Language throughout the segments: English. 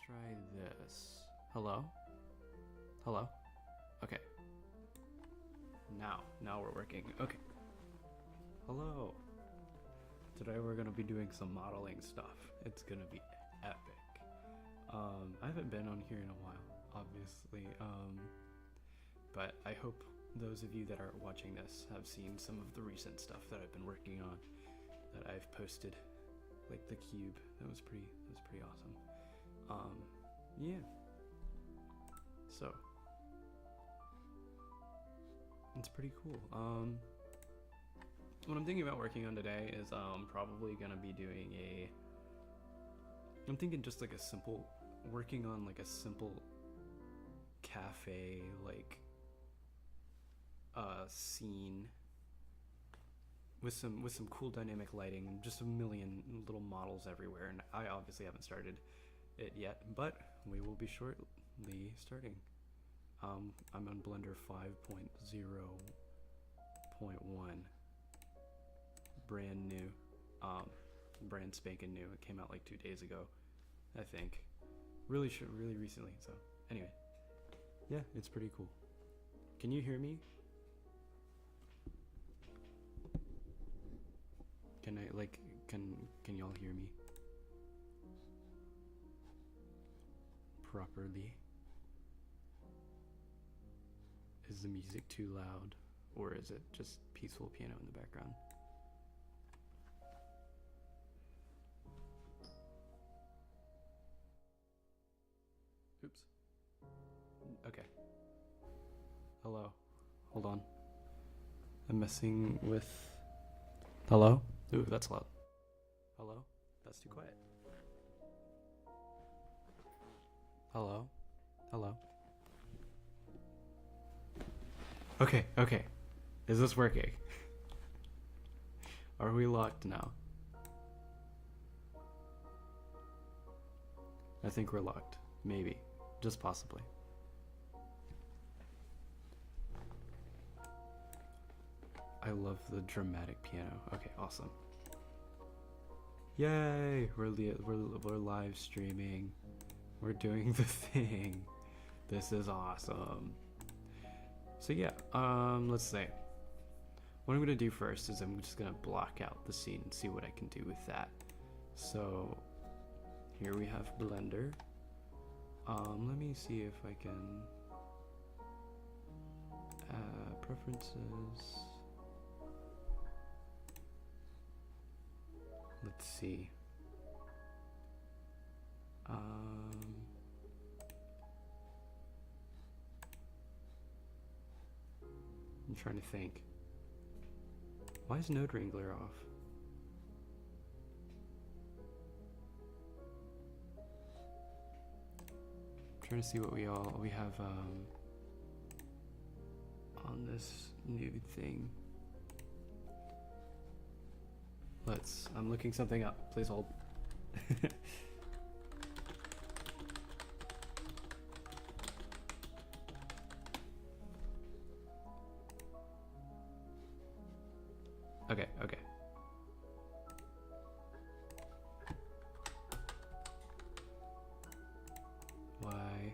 try this. Hello? Hello? Okay. Now we're working. Okay. Hello. Today we're gonna be doing some modeling stuff. It's gonna be epic. I haven't been on here in a while, obviously. But I hope those of you that are watching this have seen some of the recent stuff that I've been working on that I've posted, like the cube. That was pretty awesome. Yeah. So it's pretty cool. What I'm thinking about working on today is probably gonna be doing I'm thinking just like working on like a simple cafe like scene with some cool dynamic lighting and just a million little models everywhere. And I obviously haven't started it yet, but we will be shortly starting. I'm on Blender 5.0.1, brand new, brand spanking new. It came out like 2 days ago, I think. Really recently. So anyway, yeah, it's pretty cool. Can you hear me? Can I can y'all hear me properly? Is the music too loud, or is it just peaceful piano in the background? Oops. Okay. Hello. Hold on. I'm messing with... Hello? Ooh, that's loud. Hello? That's too quiet. Hello? Hello? Okay. Is this working? Are we locked now? I think we're locked. Maybe. Just possibly. I love the dramatic piano. Okay, awesome. Yay! We're live streaming. We're doing the thing. This is awesome. So yeah, let's say. What I'm gonna do first is I'm just gonna block out the scene and see what I can do with that. So here we have Blender. Let me see if I can preferences. Let's see. I'm trying to think. Why is Node Wrangler off? I'm trying to see what we have on this new thing. I'm looking something up. Please hold. Okay. Why?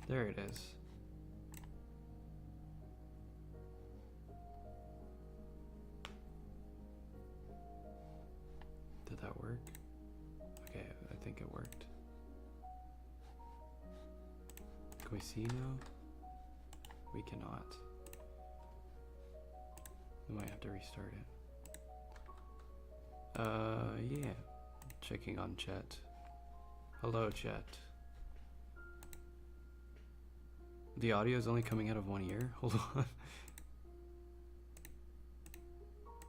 There it is. Did that work? Okay, I think it worked. Can we see now? We cannot. We might have to restart it. Yeah. Checking on chat. Hello, chat. The audio is only coming out of one ear. Hold on.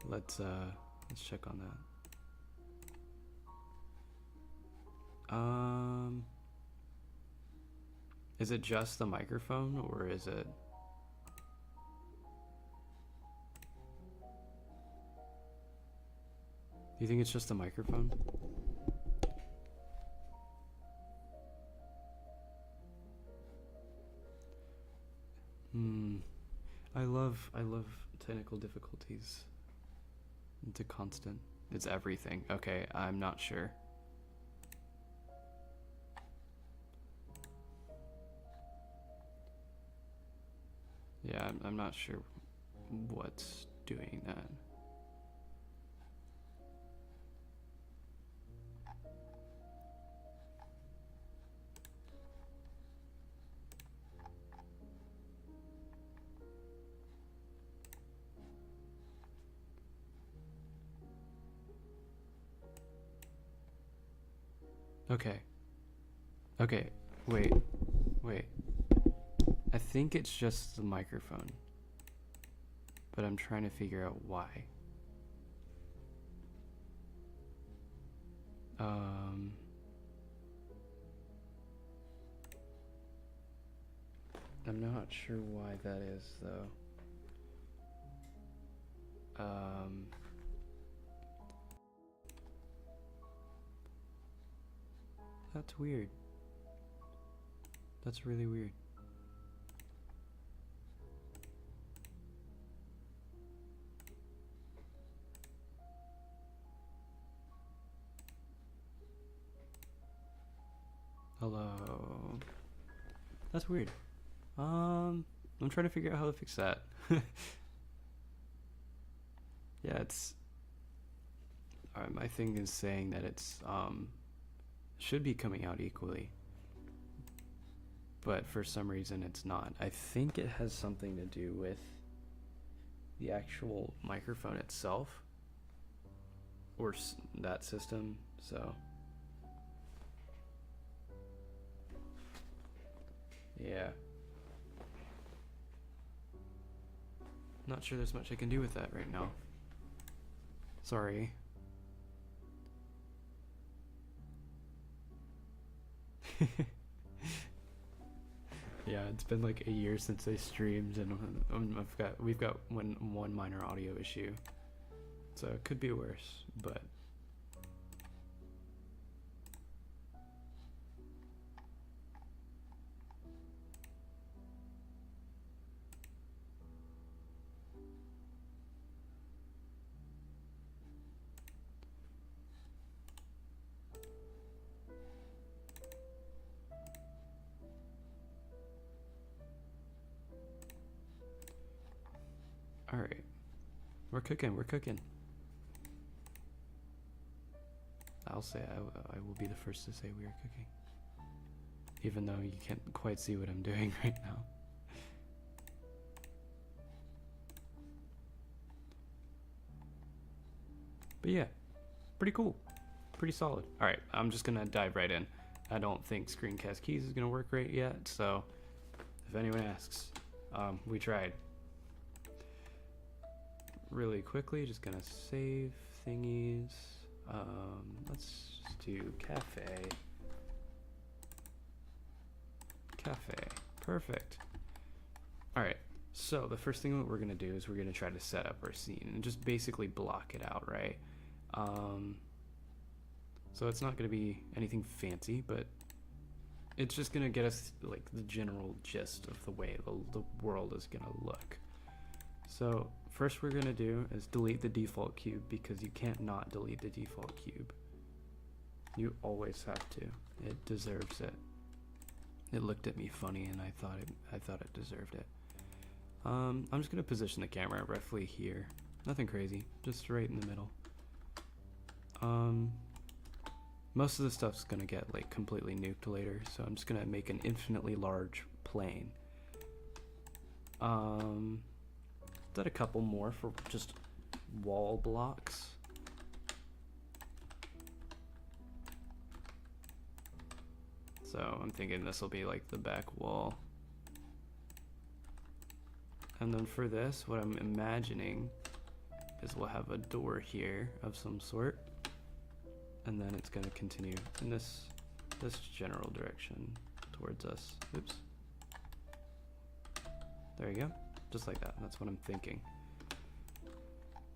Let's check on that. Is it just the microphone, or is it? Do you think it's just the microphone? I love technical difficulties. It's a constant. It's everything. Okay, I'm not sure. Yeah, I'm not sure what's doing that. Okay. Okay, wait. I think it's just the microphone. But I'm trying to figure out why. I'm not sure why that is, though. That's weird. That's really weird. Hello. That's weird. I'm trying to figure out how to fix that. Yeah, it's my thing is saying that it's should be coming out equally, but for some reason it's not. I think it has something to do with the actual microphone itself or that system. So yeah, not sure there's much I can do with that right now. Sorry. Yeah, it's been like a year since I streamed, and we've got one minor audio issue, so it could be worse, but all right, we're cooking. I'll say I will be the first to say we are cooking, even though you can't quite see what I'm doing right now. But yeah, pretty cool, pretty solid. All right, I'm just gonna dive right in. I don't think screencast keys is gonna work right yet, so if anyone asks, we tried. Really quickly, just gonna save thingies. Let's just do cafe. Perfect. All right, so the first thing that we're gonna do is we're gonna try to set up our scene and just basically block it out, right? So it's not gonna be anything fancy, but it's just gonna get us like the general gist of the way the world is gonna look. So first we're gonna do is delete the default cube, because you can't not delete the default cube. You always have to. It deserves it. It looked at me funny, and I thought it deserved it. I'm just gonna position the camera roughly here. Nothing crazy, just right in the middle. Most of the stuff's gonna get like completely nuked later, so I'm just gonna make an infinitely large plane. Did a couple more for just wall blocks. So I'm thinking this will be like the back wall. And then for this, what I'm imagining is we'll have a door here of some sort, and then it's going to continue in this general direction towards us. Oops. There you go. Just like that. That's what I'm thinking.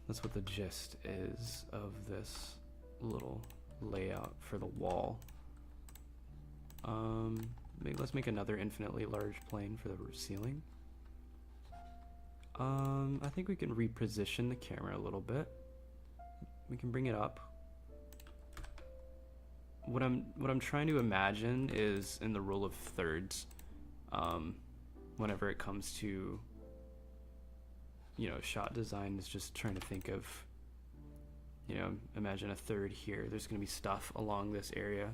That's what the gist is of this little layout for the wall. Let's make another infinitely large plane for the ceiling. I think we can reposition the camera a little bit. We can bring it up. What I'm trying to imagine is in the rule of thirds, whenever it comes to, you know, shot design, is just trying to think of, you know, imagine a third here. There's gonna be stuff along this area,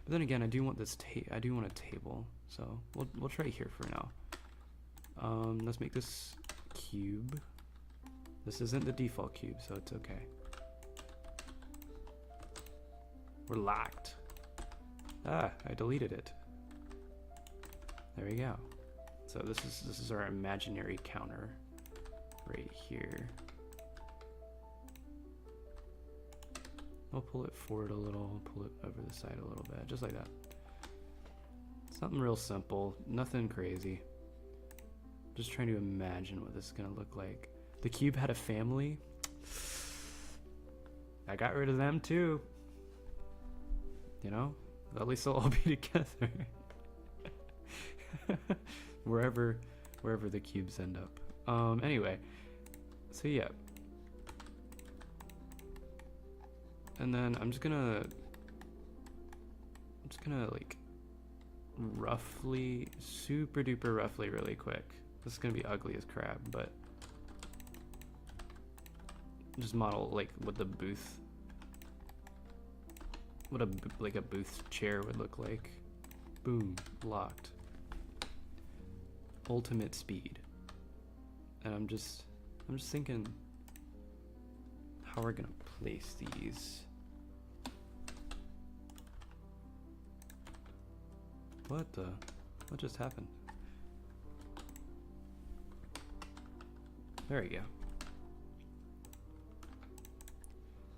but then again, I do want this I do want a table, so we'll try here for now. Let's make this cube. This isn't the default cube, so it's okay. We're locked. Ah, I deleted it. There we go. So this is our imaginary counter right here. We'll pull it forward a little, pull it over the side a little bit, just like that. Something real simple, nothing crazy. Just trying to imagine what this is gonna look like. The cube had a family. I got rid of them too. You know, at least they'll all be together. wherever the cubes end up. Anyway, so yeah. And then I'm just gonna like roughly, super duper roughly, really quick. This is gonna be ugly as crap, but just model like what the booth, what a booth chair would look like. Boom, locked. Ultimate speed. And I'm just thinking how we're gonna place these. What just happened? There we go.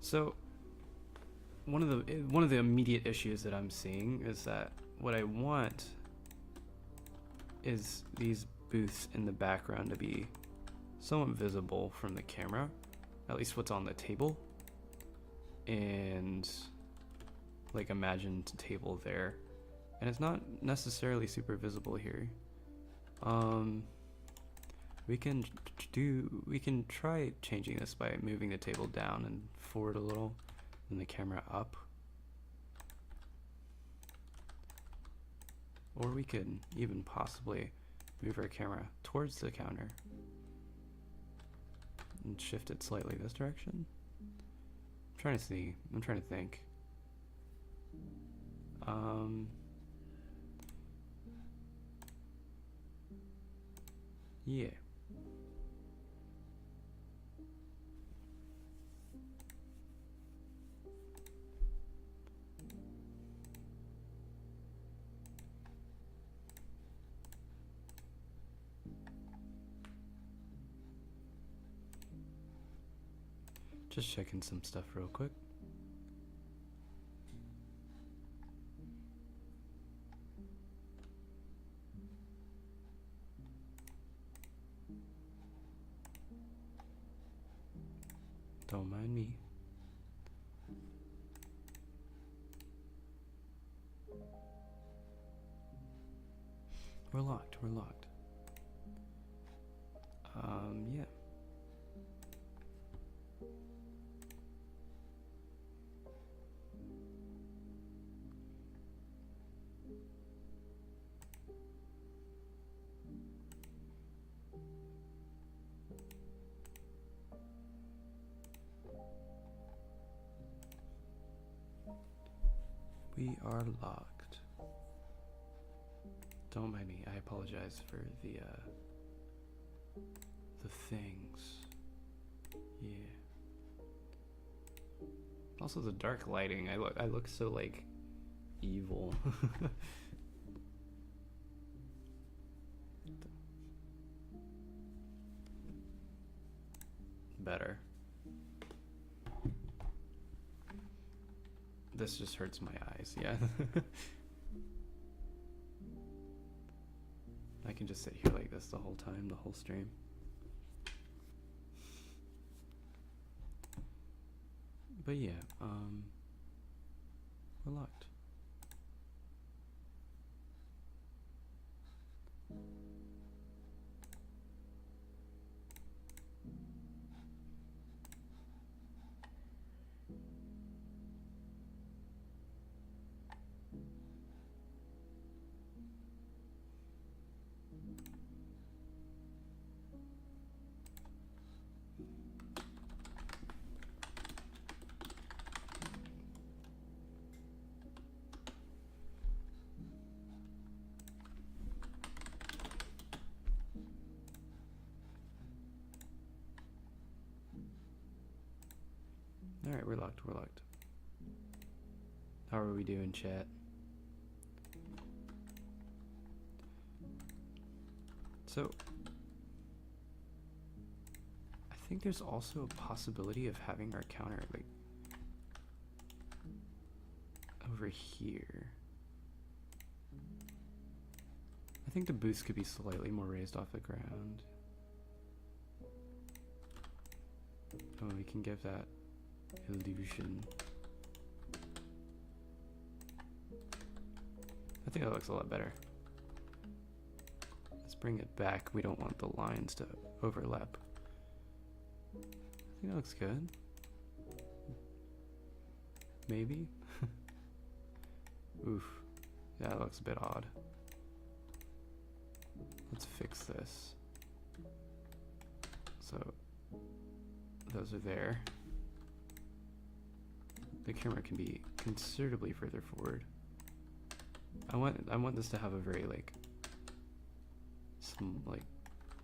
So one of the immediate issues that I'm seeing is that what I want is these booths in the background to be somewhat visible from the camera, at least what's on the table, and like imagined table there, and it's not necessarily super visible here. We can try changing this by moving the table down and forward a little, and the camera up. Or we could even possibly move our camera towards the counter and shift it slightly this direction. I'm trying to think. Yeah. Just checking some stuff real quick. Don't mind me. We're locked, we're locked. Yeah. We are locked. Don't mind me. I apologize for the things. Yeah. Also the dark lighting. I look so like evil. Better. This just hurts my eyes, yeah. I can just sit here like this the whole time, the whole stream. But yeah, we're locked. Alright, we're locked, we're locked. How are we doing, chat? So, I think there's also a possibility of having our counter, like, over here. I think the booths could be slightly more raised off the ground. Oh, we can give that illusion. I think that looks a lot better. Let's bring it back. We don't want the lines to overlap. I think that looks good. Maybe? Oof. Yeah, that looks a bit odd. Let's fix this. So, those are there. The camera can be considerably further forward. I want this to have a very like some like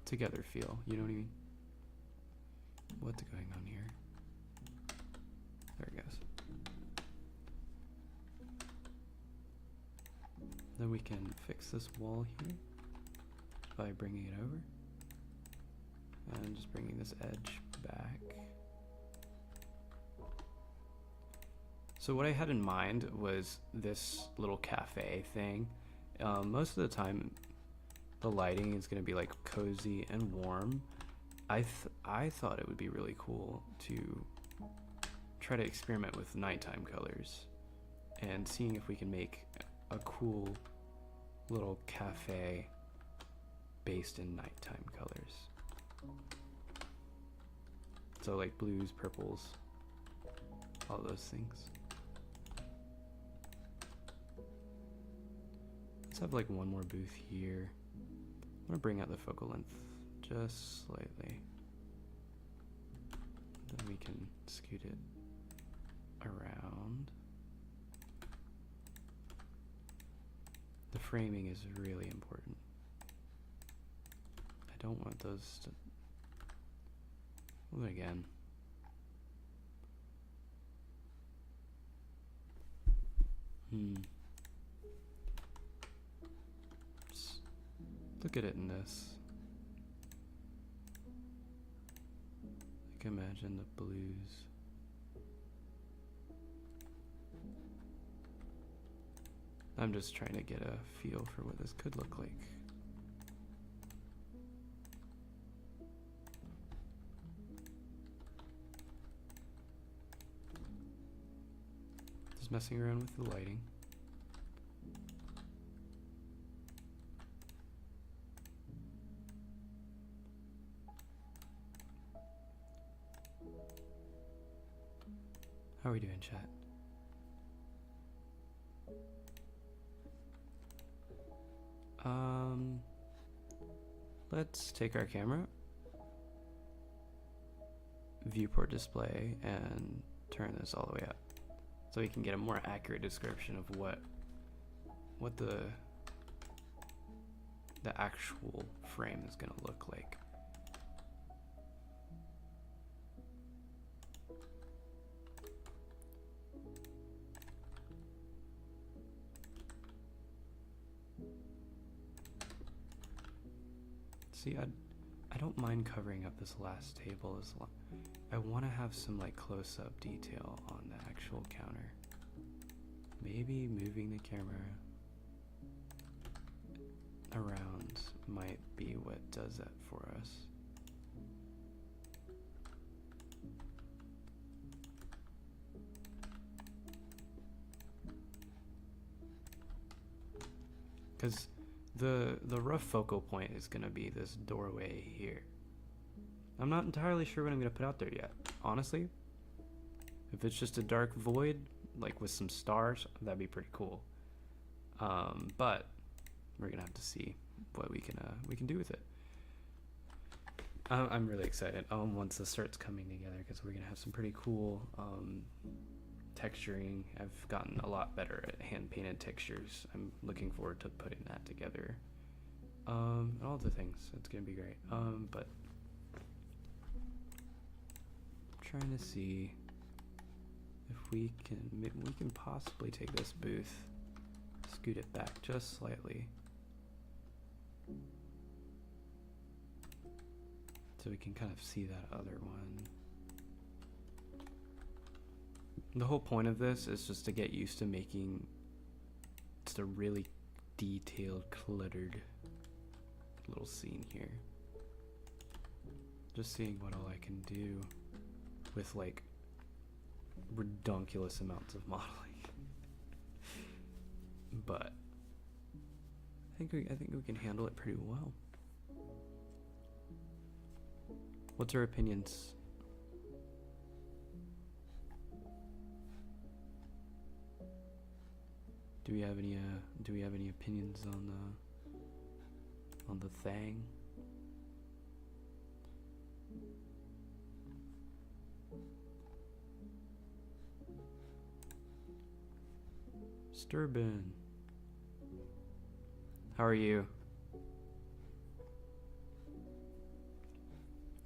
together feel, you know what I mean? What's going on here? There it goes. Then we can fix this wall here by bringing it over and just bringing this edge back. So what I had in mind was this little cafe thing. Most of the time the lighting is going to be like cozy and warm. I thought it would be really cool to try to experiment with nighttime colors and seeing if we can make a cool little cafe based in nighttime colors. So like blues, purples, all those things. Let's have like one more booth here. I'm gonna bring out the focal length just slightly. Then we can scoot it around. The framing is really important. I don't want those to... Well, again. Just look at it in this. Like imagine the blues. I'm just trying to get a feel for what this could look like. Just messing around with the lighting. How are we doing, chat? Let's take our camera, viewport display, and turn this all the way up so we can get a more accurate description of what the actual frame is going to look like. See, I don't mind covering up this last table as long. I want to have some like close-up detail on the actual counter. Maybe moving the camera around might be what does that for us. Because the rough focal point is going to be this doorway here. I'm not entirely sure what I'm going to put out there yet, honestly. If it's just a dark void, like with some stars, that'd be pretty cool. But we're going to have to see what we can do with it. I'm really excited once this starts coming together, because we're going to have some pretty cool texturing. I've gotten a lot better at hand painted textures. I'm looking forward to putting that together. And all the things. It's gonna be great. But I'm trying to see we can possibly take this booth, scoot it back just slightly, so we can kind of see that other one. The whole point of this is just to get used to making just a really detailed, cluttered little scene here. Just seeing what all I can do with like redonkulous amounts of modeling. But I think we can handle it pretty well. What's your opinions? Do we have any opinions on the thing? Sturbin, how are you?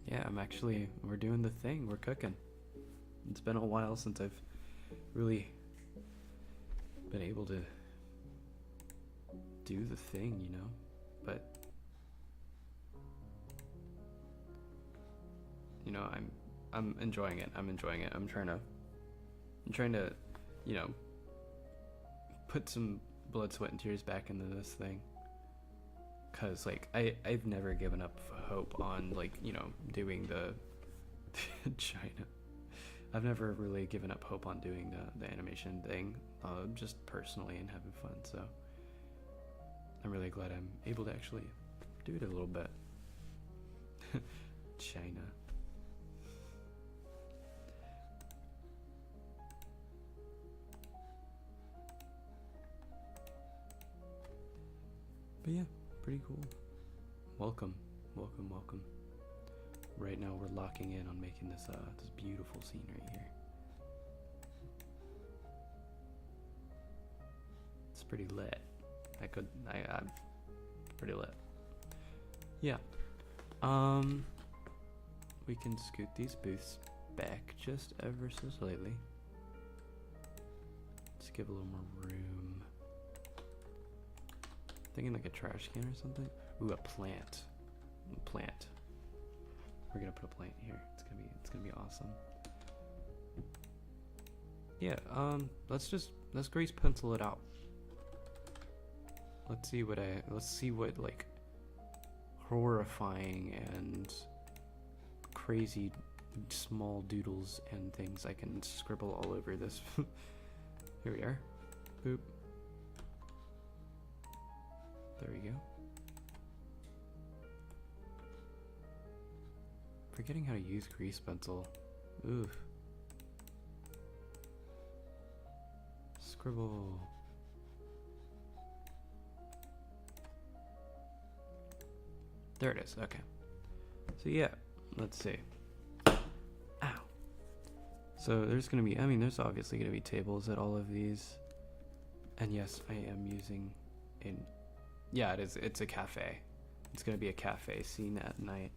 Yeah, we're doing the thing, we're cooking. It's been a while since I've really been able to do the thing, you know, but you know, I'm enjoying it. I'm trying to, you know, put some blood, sweat, and tears back into this thing, cause like I've never given up hope on, like, you know, doing the China. I've never really given up hope on doing the animation thing, just personally and having fun. So I'm really glad I'm able to actually do it a little bit. China. But yeah, pretty cool. Welcome. Right now we're locking in on making this this beautiful scene right here. It's pretty lit. I'm pretty lit. Yeah. We can scoot these booths back just ever so slightly. Just give a little more room. Thinking like a trash can or something. Ooh, a plant. We're gonna put a plant here. It's gonna be awesome. Yeah. Let's grease pencil it out. Let's see what like horrifying and crazy small doodles and things I can scribble all over this. Here we are. Boop. There we go. Forgetting how to use grease pencil. Oof. Scribble. There it is. Okay. So yeah, let's see. Ow. So there's gonna be, there's obviously gonna be tables at all of these. And yes, I am using yeah, it is. It's a cafe. It's gonna be a cafe scene at night.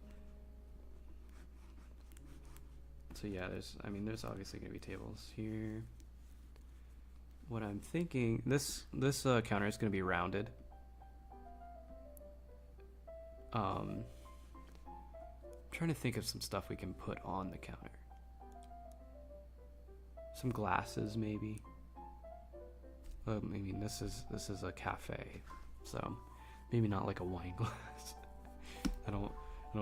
So yeah, there's obviously gonna be tables here. What I'm thinking, this counter is gonna be rounded. Trying to think of some stuff we can put on the counter. Some glasses, maybe. This is a cafe, so maybe not like a wine glass. I don't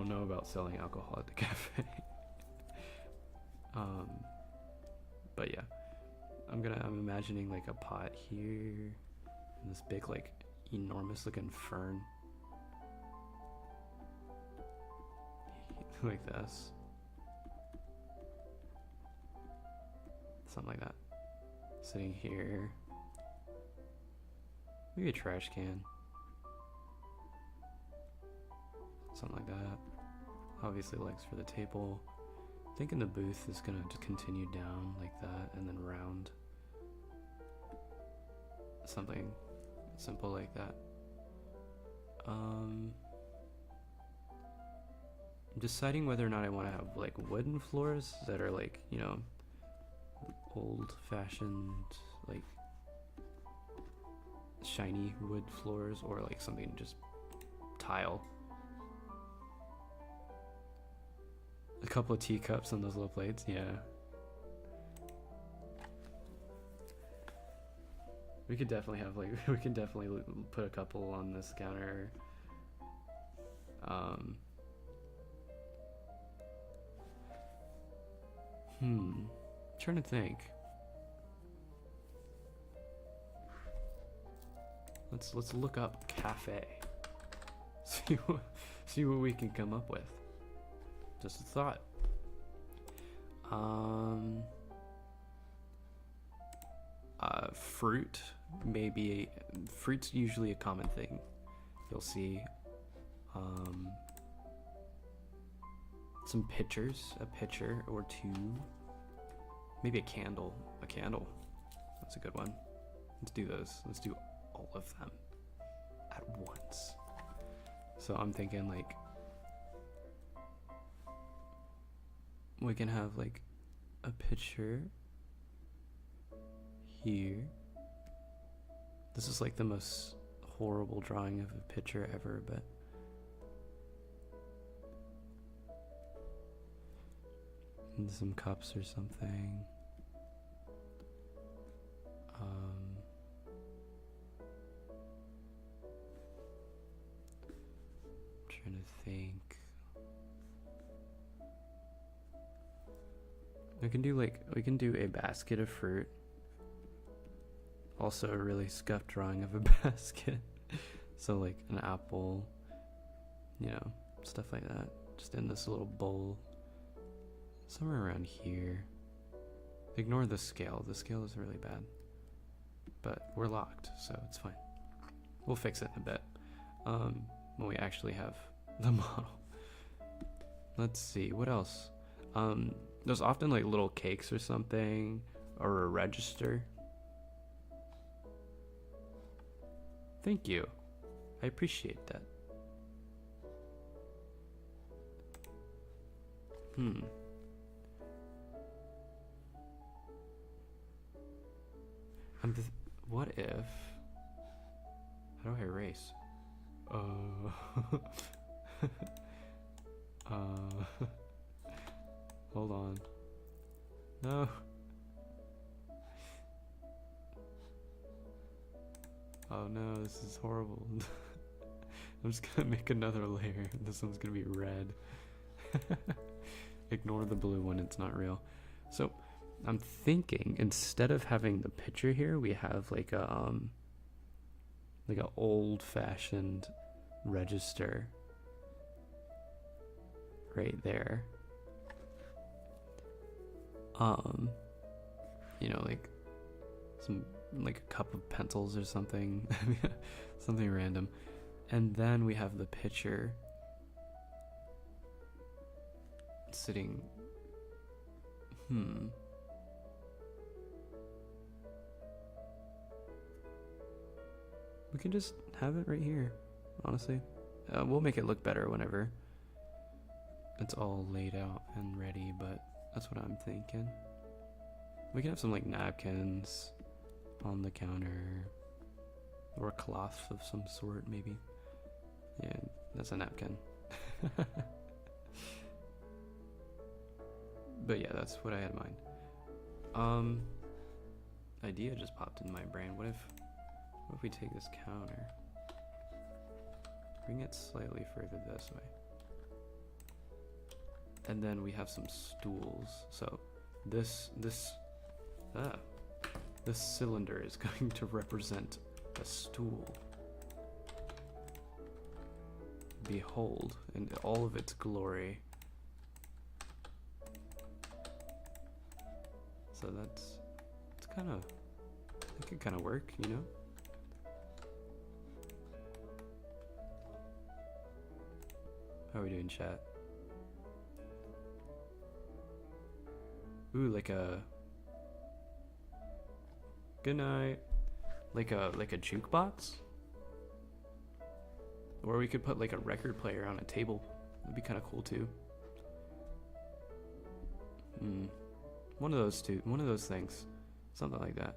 know about selling alcohol at the cafe. But yeah, I'm imagining like a pot here, and this big, like, enormous looking fern. Like this. Something like that. Sitting here. Maybe a trash can. Something like that. Obviously legs for the table. Thinking the booth is gonna just continue down like that and then round. Something simple like that. I'm deciding whether or not I want to have like wooden floors that are like, you know, old-fashioned, like, shiny wood floors, or like something just tile. A couple of teacups on those little plates, yeah. We could definitely have like, we can definitely put a couple on this counter. Trying to think. Let's look up cafe. See what we can come up with. Just a thought. Fruit, maybe. Fruit's usually a common thing. You'll see. Some pitchers, a pitcher or two. Maybe a candle. A candle. That's a good one. Let's do those. Let's do all of them at once. So I'm thinking like we can have like a pitcher here. This is like the most horrible drawing of a pitcher ever, but and some cups or something. Trying to think. We can do a basket of fruit. Also a really scuffed drawing of a basket. So like an apple, you know, stuff like that. Just in this little bowl. Somewhere around here. Ignore the scale. The scale is really bad. But we're locked, so it's fine. We'll fix it in a bit. When we actually have the model. Let's see, what else? There's often like little cakes or something, or a register. Thank you. I appreciate that. What if... How do I erase? Hold on. No. Oh no, this is horrible. I'm just gonna make another layer. This one's gonna be red. Ignore the blue one, it's not real. So I'm thinking instead of having the picture here, we have like a old-fashioned register right there. You know, like a cup of pencils or something. Something random. And then we have the picture sitting. We can just have it right here, honestly. We'll make it look better whenever it's all laid out and ready, but that's what I'm thinking. We can have some like napkins on the counter, or a cloth of some sort, maybe. Yeah, that's a napkin. But yeah, that's what I had in mind. Idea just popped in my brain. What if we take this counter, bring it slightly further this way, and then we have some stools. So this cylinder is going to represent a stool. Behold, in all of its glory. So it's kind of, it could kind of work, you know? How are we doing, chat? Ooh, like a... Good night. Like a jukebox? Or we could put like a record player on a table. That'd be kind of cool too. One of those two. One of those things. Something like that.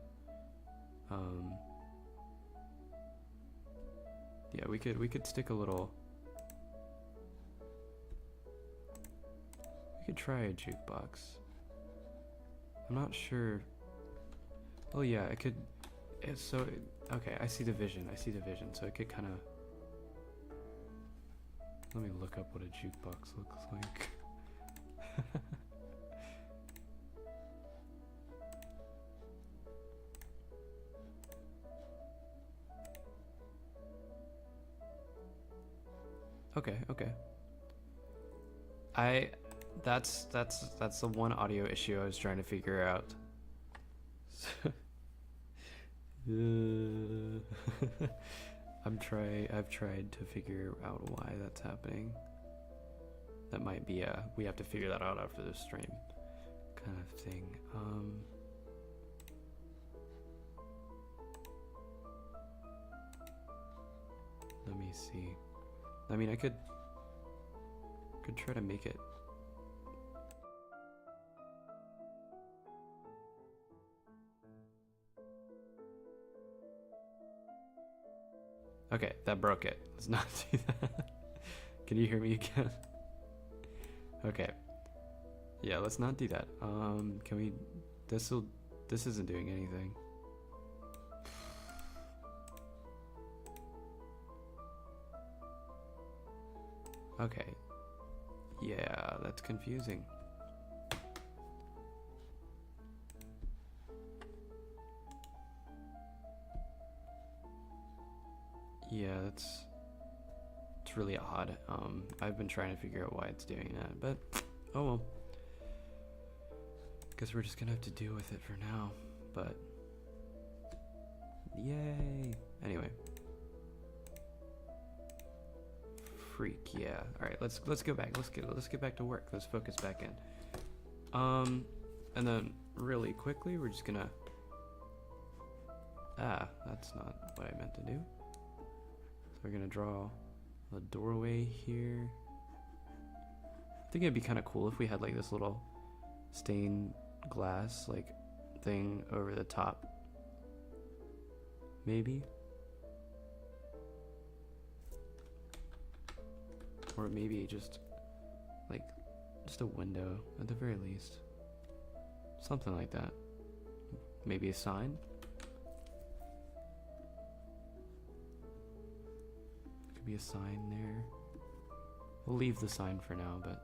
Yeah, we could stick a little. We could try a jukebox. I'm not sure. Oh yeah, it could. It's so okay. I see the vision. I see the vision. So it could kind of. Let me look up what a jukebox looks like. Okay, okay. That's the one audio issue I was trying to figure out. I've tried to figure out why that's happening. That might be we have to figure that out after the stream kind of thing. Let me see. I mean, I could try to make it. Okay, that broke it. Let's not do that. Can you hear me again? Okay. Yeah, let's not do that. Can we? This isn't doing anything. Okay. Yeah, that's confusing. Yeah, it's really odd. I've been trying to figure out why it's doing that, but oh well. Guess we're just gonna have to deal with it for now. But yay! Anyway. Freak, yeah. All right, let's go back. Let's get back to work. Let's focus back in. And then really quickly, we're just gonna. That's not what I meant to do. So we're gonna draw a doorway here. I think it'd be kind of cool if we had like this little stained glass like thing over the top. Maybe. Or maybe just a window at the very least. Something like that. Maybe a sign. Could be a sign there. We'll leave the sign for now, but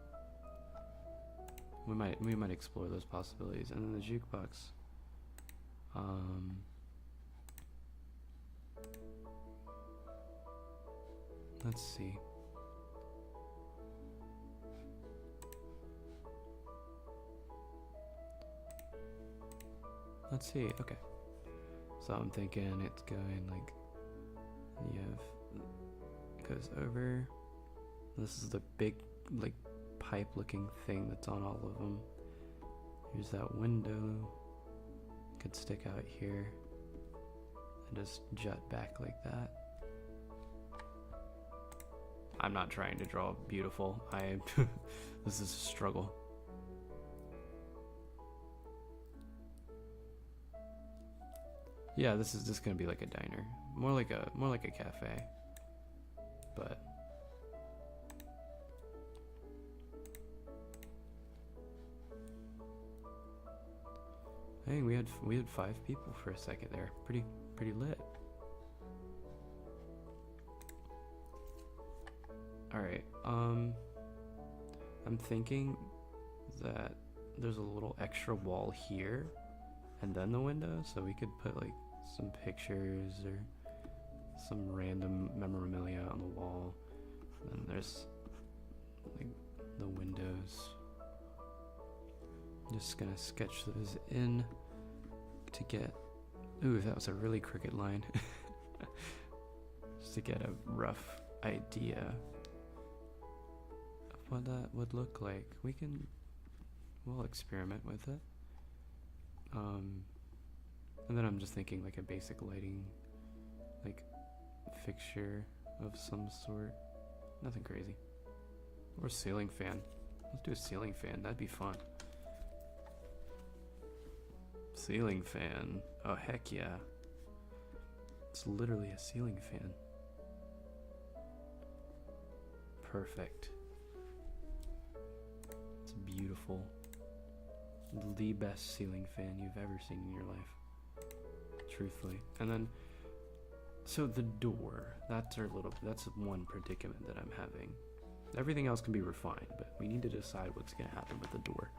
we might explore those possibilities. And then the jukebox. Let's see. Let's see, okay. So I'm thinking it's going like, you have, it goes over. This is the big, like, pipe looking thing that's on all of them. Here's that window. Could stick out here and just jut back like that. I'm not trying to draw beautiful. This is a struggle. Yeah, this is just gonna be like a diner, more like a cafe, but hey, we had 5 people for a second there. Pretty lit. All right. I'm thinking that there's a little extra wall here, and then the window, so we could put like some pictures or some random memorabilia on the wall. And then there's like the windows. I'm just gonna sketch those in to get. Ooh, that was a really crooked line. Just to get a rough idea of what that would look like. We'll experiment with it. And then I'm just thinking like a basic lighting, like fixture of some sort. Nothing crazy. Or a ceiling fan. Let's do a ceiling fan. That'd be fun. Ceiling fan. Oh, heck yeah. It's literally a ceiling fan. Perfect. It's beautiful. The best ceiling fan you've ever seen in your life. Truthfully. And then, so the door, that's one predicament that I'm having. Everything else can be refined, but we need to decide what's going to happen with the door.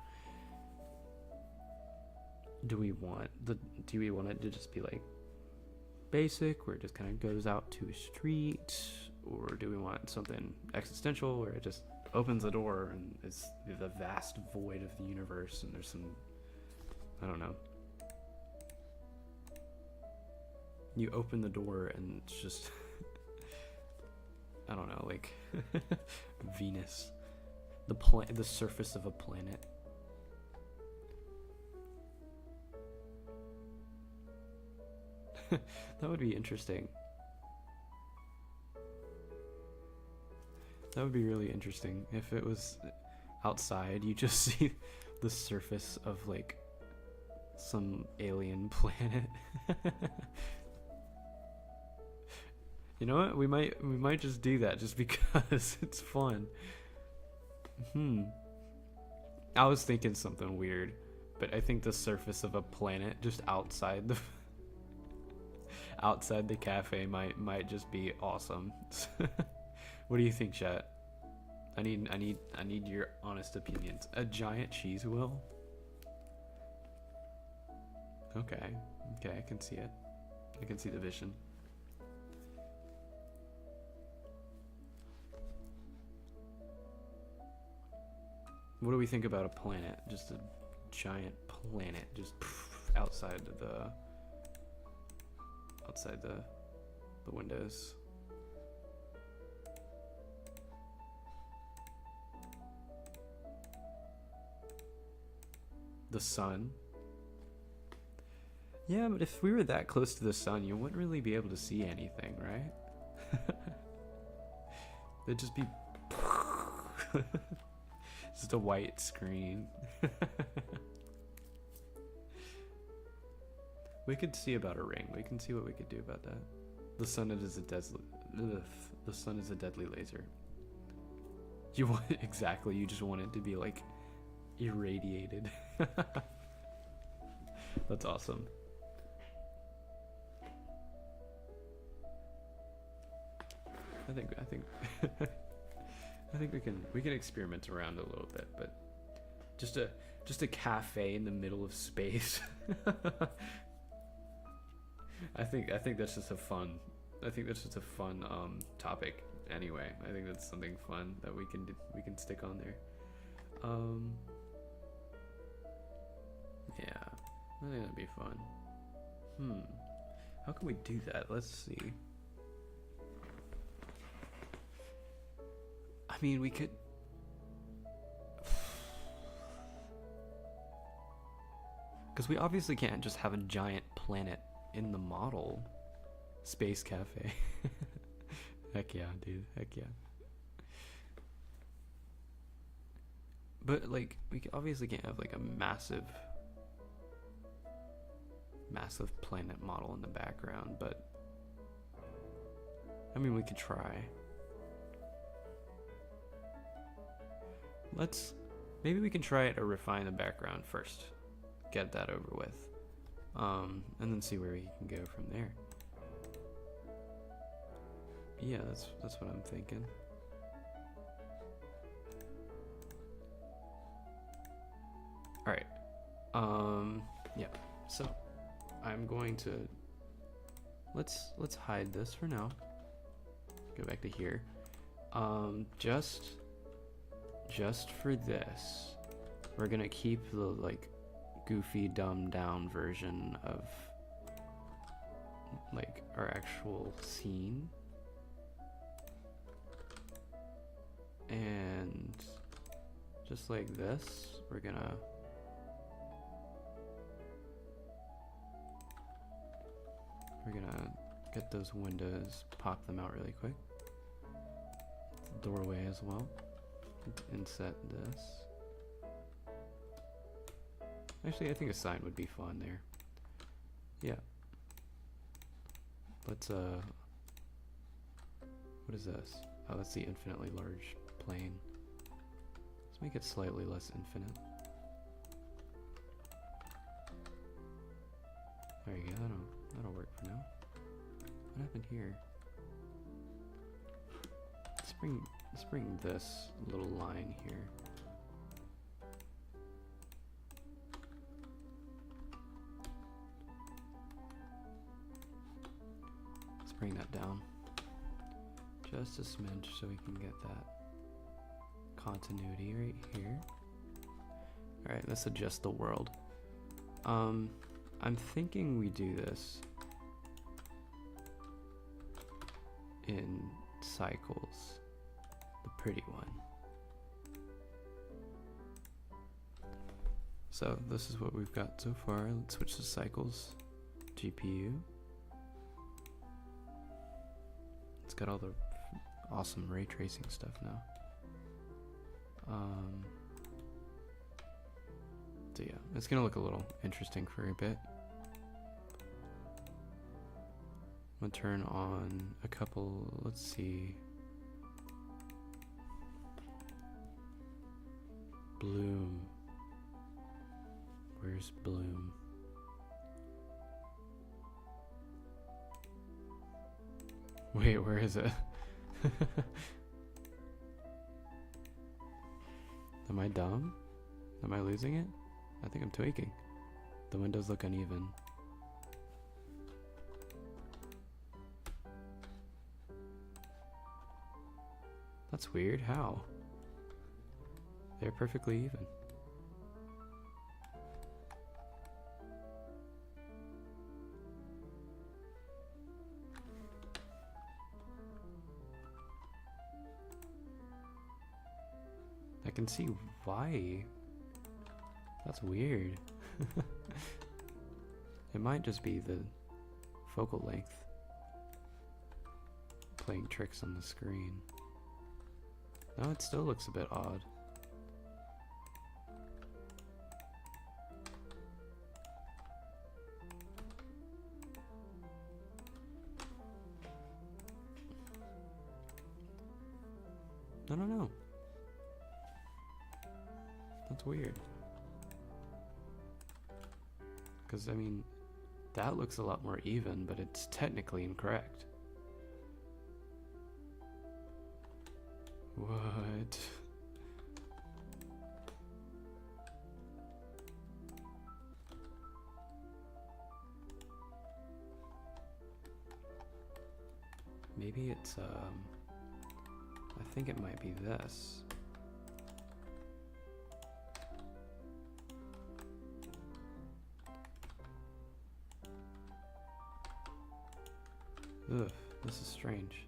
Do we want it to just be like basic, where it just kind of goes out to a street, or do we want something existential where it just opens the door and it's the vast void of the universe and there's some, I don't know. You open the door and it's just I don't know, like Venus, the surface of a planet. That would be interesting. That would be really interesting if it was outside. You just see the surface of like some alien planet. You know what? We might just do that just because it's fun. I was thinking something weird, but I think the surface of a planet just outside the cafe might just be awesome. What do you think, chat? I need your honest opinions. A giant cheese wheel? Okay, I can see it. I can see the vision. What do we think about a planet? Just a giant planet, just outside the windows. The sun. Yeah, but if we were that close to the sun, you wouldn't really be able to see anything, right? It'd just be just a white screen. We could see about a ring. We can see what we could do about that. The sun is a deadly laser. You want it, exactly. You just want it to be like irradiated. That's awesome. I think I think we can experiment around a little bit, but just a cafe in the middle of space. I think that's just a fun topic anyway. I think that's something fun that we can stick on there. Yeah, I think that'd be fun. How can we do that? Let's see. I mean, we could. Because we obviously can't just have a giant planet in the model. Space cafe. Heck yeah, dude. Heck yeah. But, like, we obviously can't have, like, a massive planet model in the background, but I mean, we could try. Maybe we can try it or refine the background first. Get that over with. And then see where we can go from there. Yeah, that's what I'm thinking. Alright. Yeah. So I'm going to let's hide this for now. Go back to here. Just for this, we're gonna keep the like goofy dumbed down version of like our actual scene, and just like this, we're gonna get those windows, pop them out really quick. Doorway as well. Inset this. Actually, I think a sign would be fun there. Yeah. Let's, what is this? Oh, that's the infinitely large plane. Let's make it slightly less infinite. There you go, that'll work for now. What happened here? Let's bring this little line here. Let's bring that down just a smidge so we can get that continuity right here. Alright, let's adjust the world. I'm thinking we do this in cycles, the pretty one. So this is what we've got so far. Let's switch to cycles. GPU. It's got all the awesome ray tracing stuff now. So yeah, it's gonna look a little interesting for a bit. I'm gonna turn on a couple, let's see. Bloom. Where's Bloom? Wait, where is it? Am I dumb? Am I losing it? I think I'm tweaking. The windows look uneven. That's weird. How? They're perfectly even. I can see why. That's weird. It might just be the focal length playing tricks on the screen. No, it still looks a bit odd. I don't know. That's weird. Because, I mean, that looks a lot more even, but it's technically incorrect. What? Maybe it's, I think it might be this. Ugh, this is strange.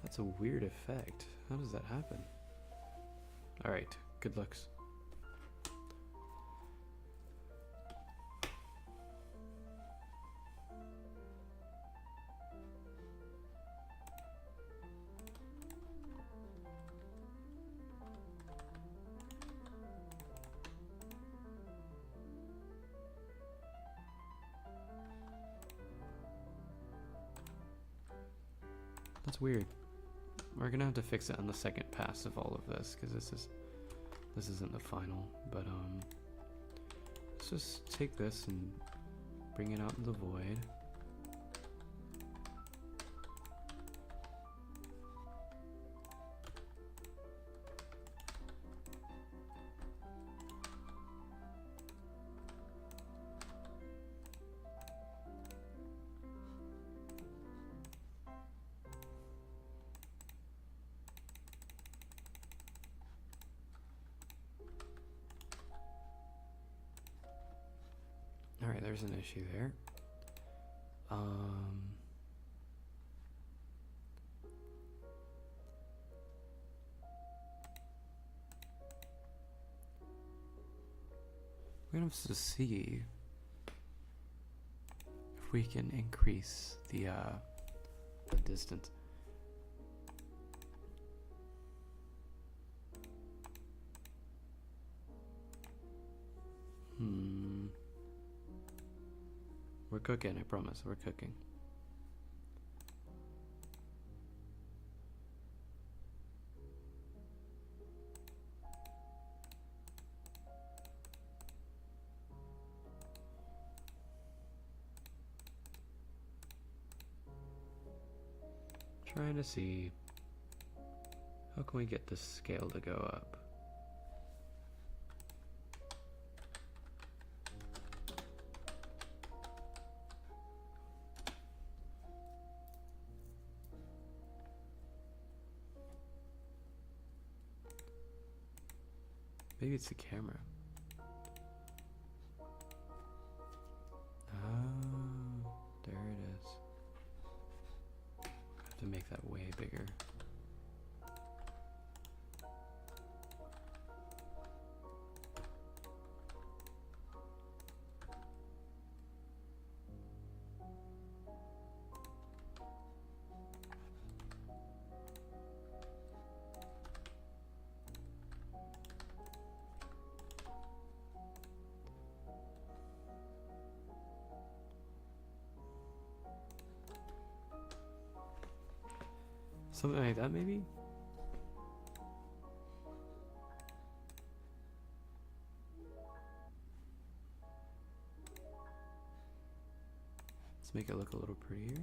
That's a weird effect. How does that happen? Alright, good looks. That's weird. We're gonna have to fix it on the second pass of all of this, because this isn't the final. But let's just take this and bring it out in the void. Alright, there's an issue there. We're gonna have to see if we can increase the distance. We're cooking, I promise, we're cooking. Trying to see how can we get the scale to go up. Maybe it's the camera. Oh, there it is. I have to make that way bigger. Something like that, maybe? Let's make it look a little prettier.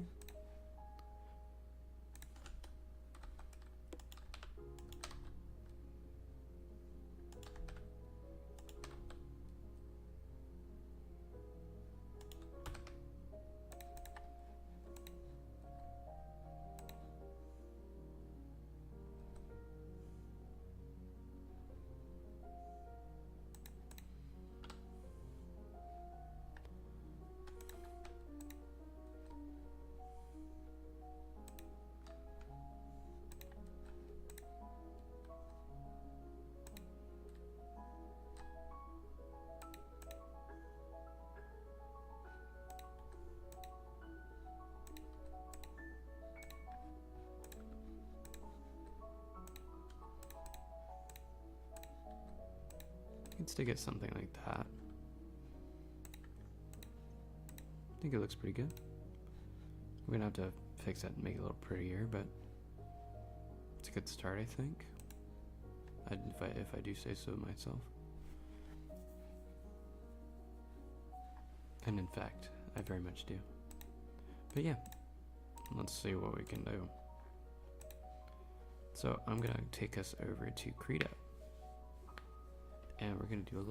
You can stick it something like that. I think it looks pretty good. We're gonna have to fix that and make it a little prettier, but it's a good start, I think. If I do say so myself. And in fact, I very much do. But yeah, let's see what we can do. So I'm gonna take us over to Krita. And we're gonna do a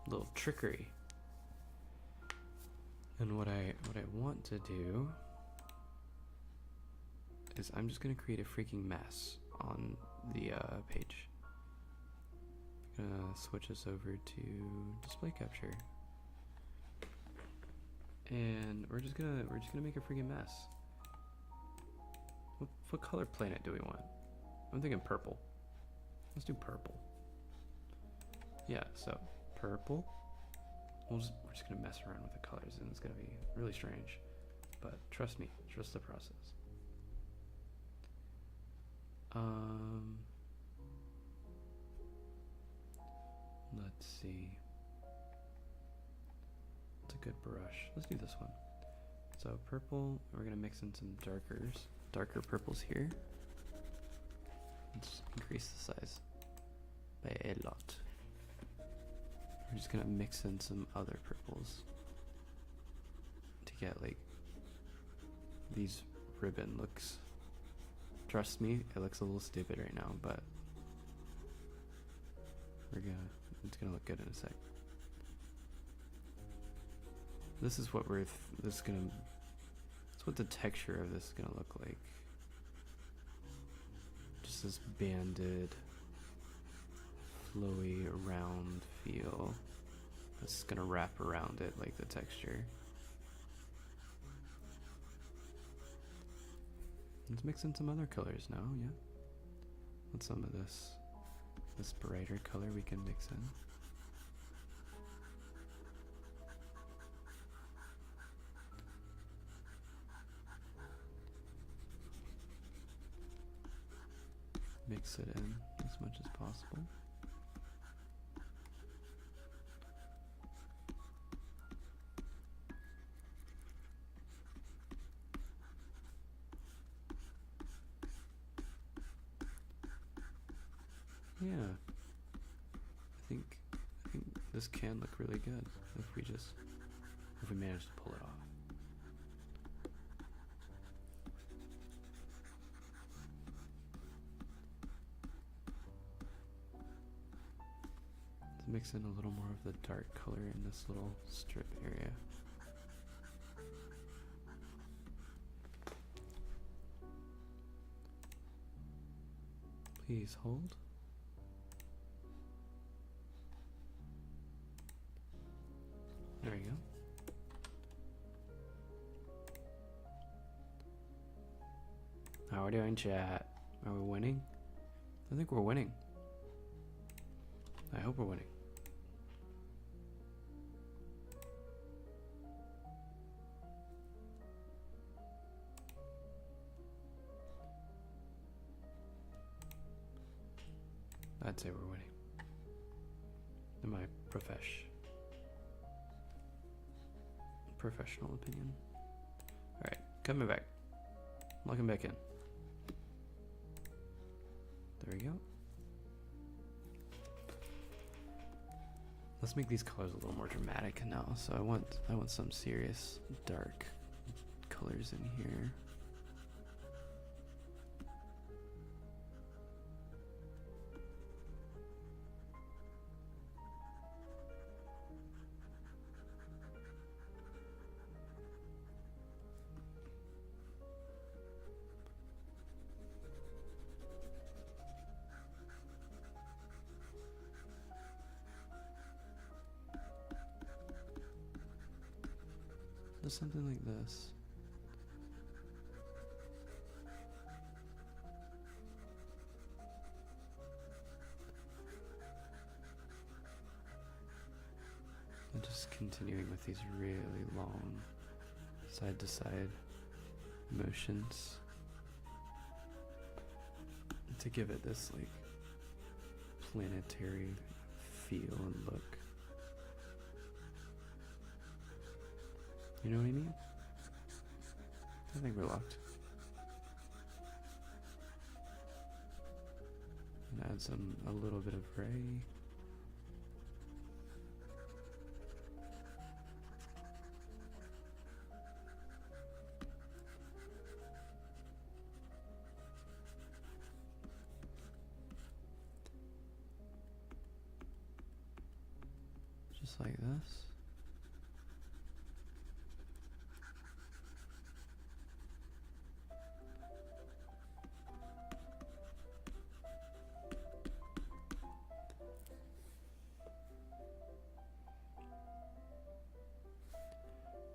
little trickery. And what I want to do is I'm just gonna create a freaking mess on the page. I'm gonna switch us over to display capture, and we're just gonna make a freaking mess. What color planet do we want? I'm thinking purple. Let's do purple. Yeah, so purple. We're just gonna mess around with the colors, and it's gonna be really strange. But trust me, trust the process. Let's see. It's a good brush. Let's do this one. So purple, we're gonna mix in some darker purples here. Let's increase the size by a lot. We're just gonna mix in some other purples to get like these ribbon looks. Trust me, it looks a little stupid right now, but it's gonna look good in a sec. This is what that's what the texture of this is gonna look like. Just this banded, flowy, round feel. This is gonna wrap around it like the texture. Let's mix in some other colors now, yeah. What's some of this brighter color we can mix in? mix it in as much as possible. Yeah, I think this can look really good if we manage to pull it off. Let's mix in a little more of the dark color in this little strip area. Please hold. There you go. How are we doing, chat? Are we winning? I think we're winning. I hope we're winning. I'd say we're winning. In my professional opinion. Alright, coming back. Locking back in. There we go. Let's make these colors a little more dramatic now. So I want some serious dark colors in here. Something like this. And just continuing with these really long side to side motions to give it this like planetary feel and look. You know what I mean? I think we're locked. And add a little bit of gray. Just like this.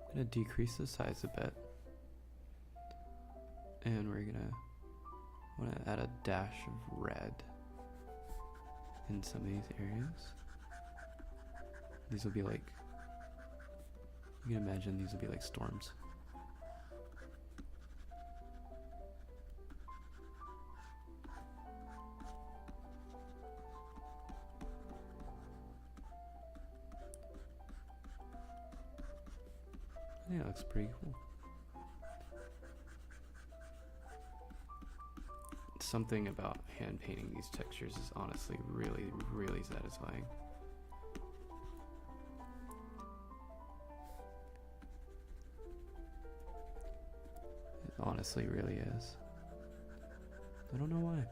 I'm gonna decrease the size a bit, and we're gonna want to add a dash of red in some of these areas. These will be like, you can imagine these will be like storms. I think that looks pretty cool. Something about hand painting these textures is honestly really, really satisfying. It honestly really is. I don't know why.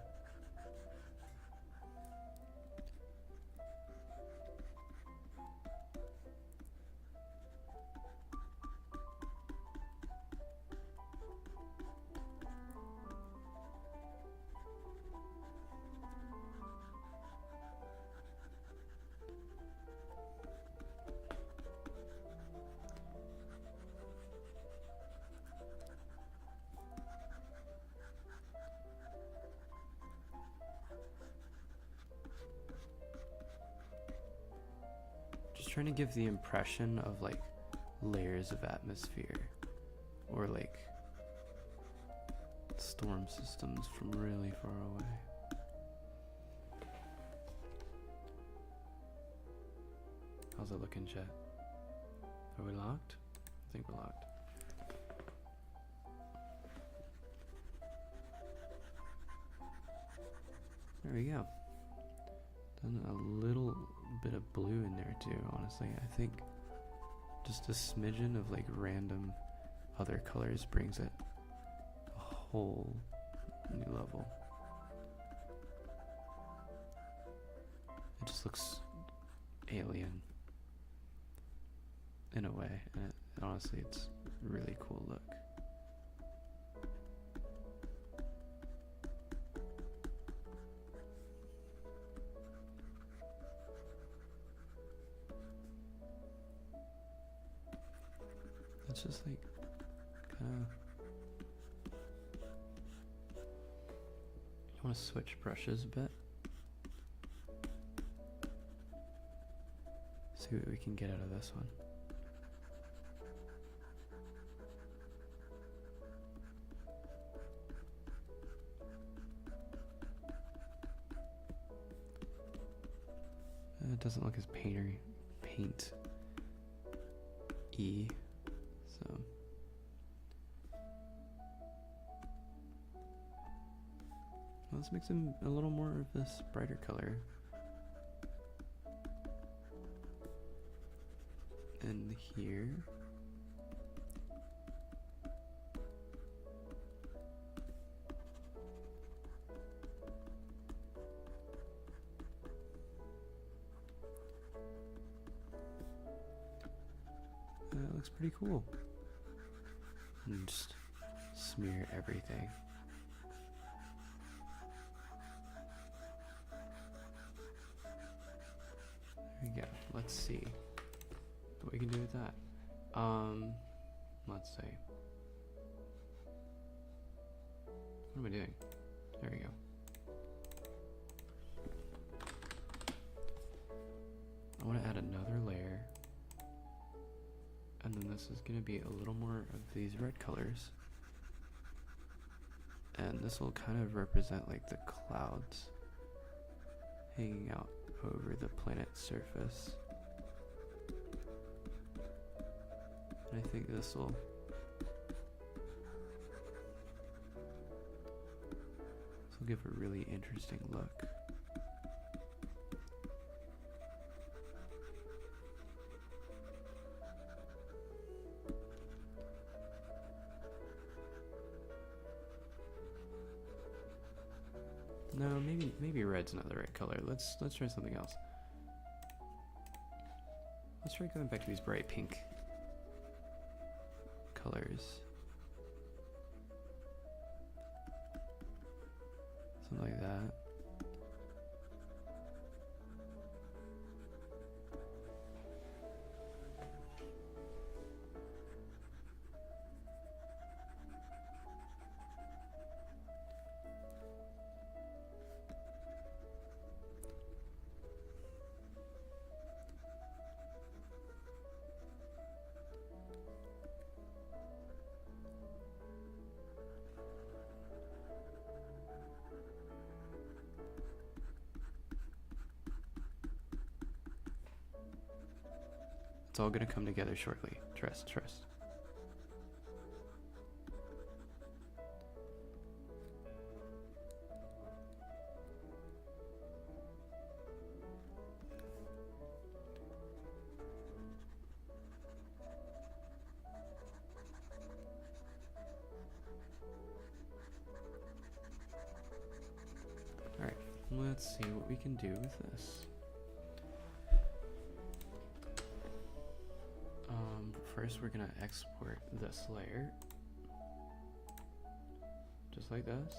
Trying to give the impression of like layers of atmosphere or like storm systems from really far away. How's it looking, chat? Are we locked? I think we're locked. There we go. Done a little bit of blue in there too, honestly. I think just a smidgen of like random other colors brings it a whole new level. It just looks alien in a way, and honestly it's a really cool look. It's just like kind of, you want to switch brushes a bit, see what we can get out of this one. It doesn't look as paint-y, so let's mix in a little more of this brighter color. And here. That looks pretty cool. And just smear everything. There we go. Let's see what we can do with that. Let's see. What am I doing? There we go. I want to add another layer. And then this is going to be a little more of these red colors. And this will kind of represent like the clouds hanging out over the planet's surface. And I think this will give a really interesting look. No, maybe red's not the right color. Let's try something else. Let's try going back to these bright pink colors. Something like that. It's all gonna come together shortly. Trust. All right, let's see what we can do with this. First, we're gonna export this layer, just like this.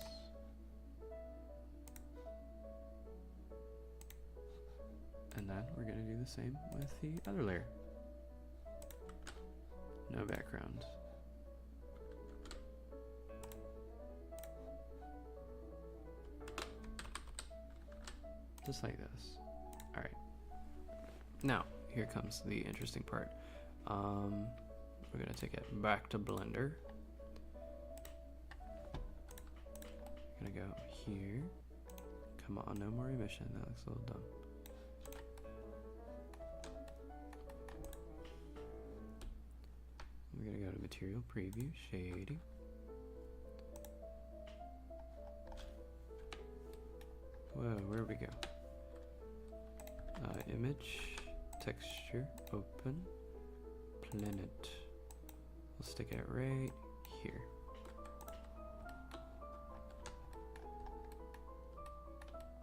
And then we're gonna do the same with the other layer. No background. Just like this. All right. Now, here comes the interesting part. We're gonna take it back to Blender. Gonna go here. Come on, no more emission. That looks a little dumb. material preview, shading. Whoa, where we go? Image, texture, open, planet. We'll stick it right here.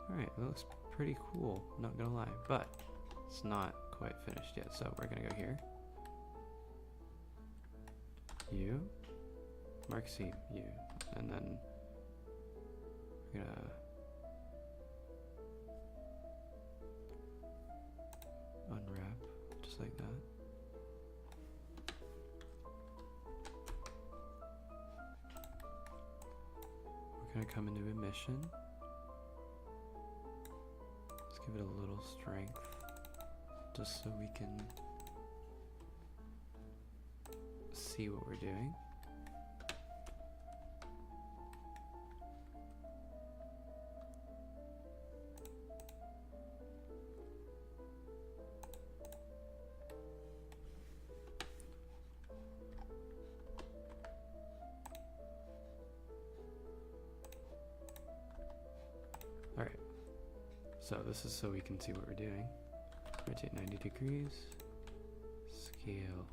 Alright, that looks pretty cool, not gonna lie, but it's not quite finished yet, so we're gonna go here. U, mark C, U, and then we're gonna unwrap just like that. We're gonna come into emission. Let's give it a little strength just so we can see what we're doing. Alright, so this is so we can see what we're doing. Rotate 90 degrees, scale,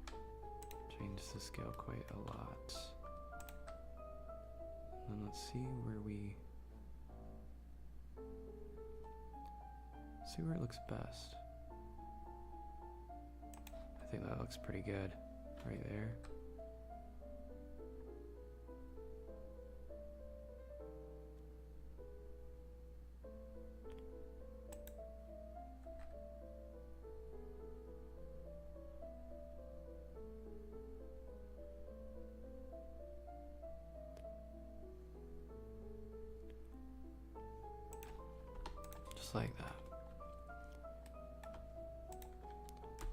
change the scale quite a lot. And let's see where it looks best. I think that looks pretty good right there. Just like that.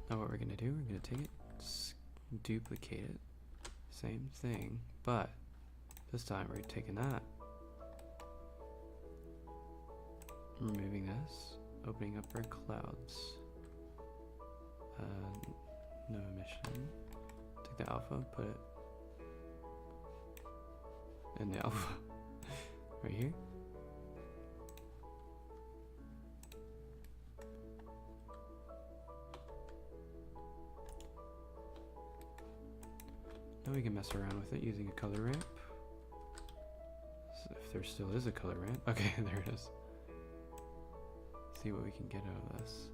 Now what we're gonna do, we're gonna take it, duplicate it, same thing, but this time we're taking that, removing this, opening up our clouds, no emission, take the alpha, put it in the alpha, right here. Now we can mess around with it using a color ramp. So if there still is a color ramp. Okay, there it is. See what we can get out of this.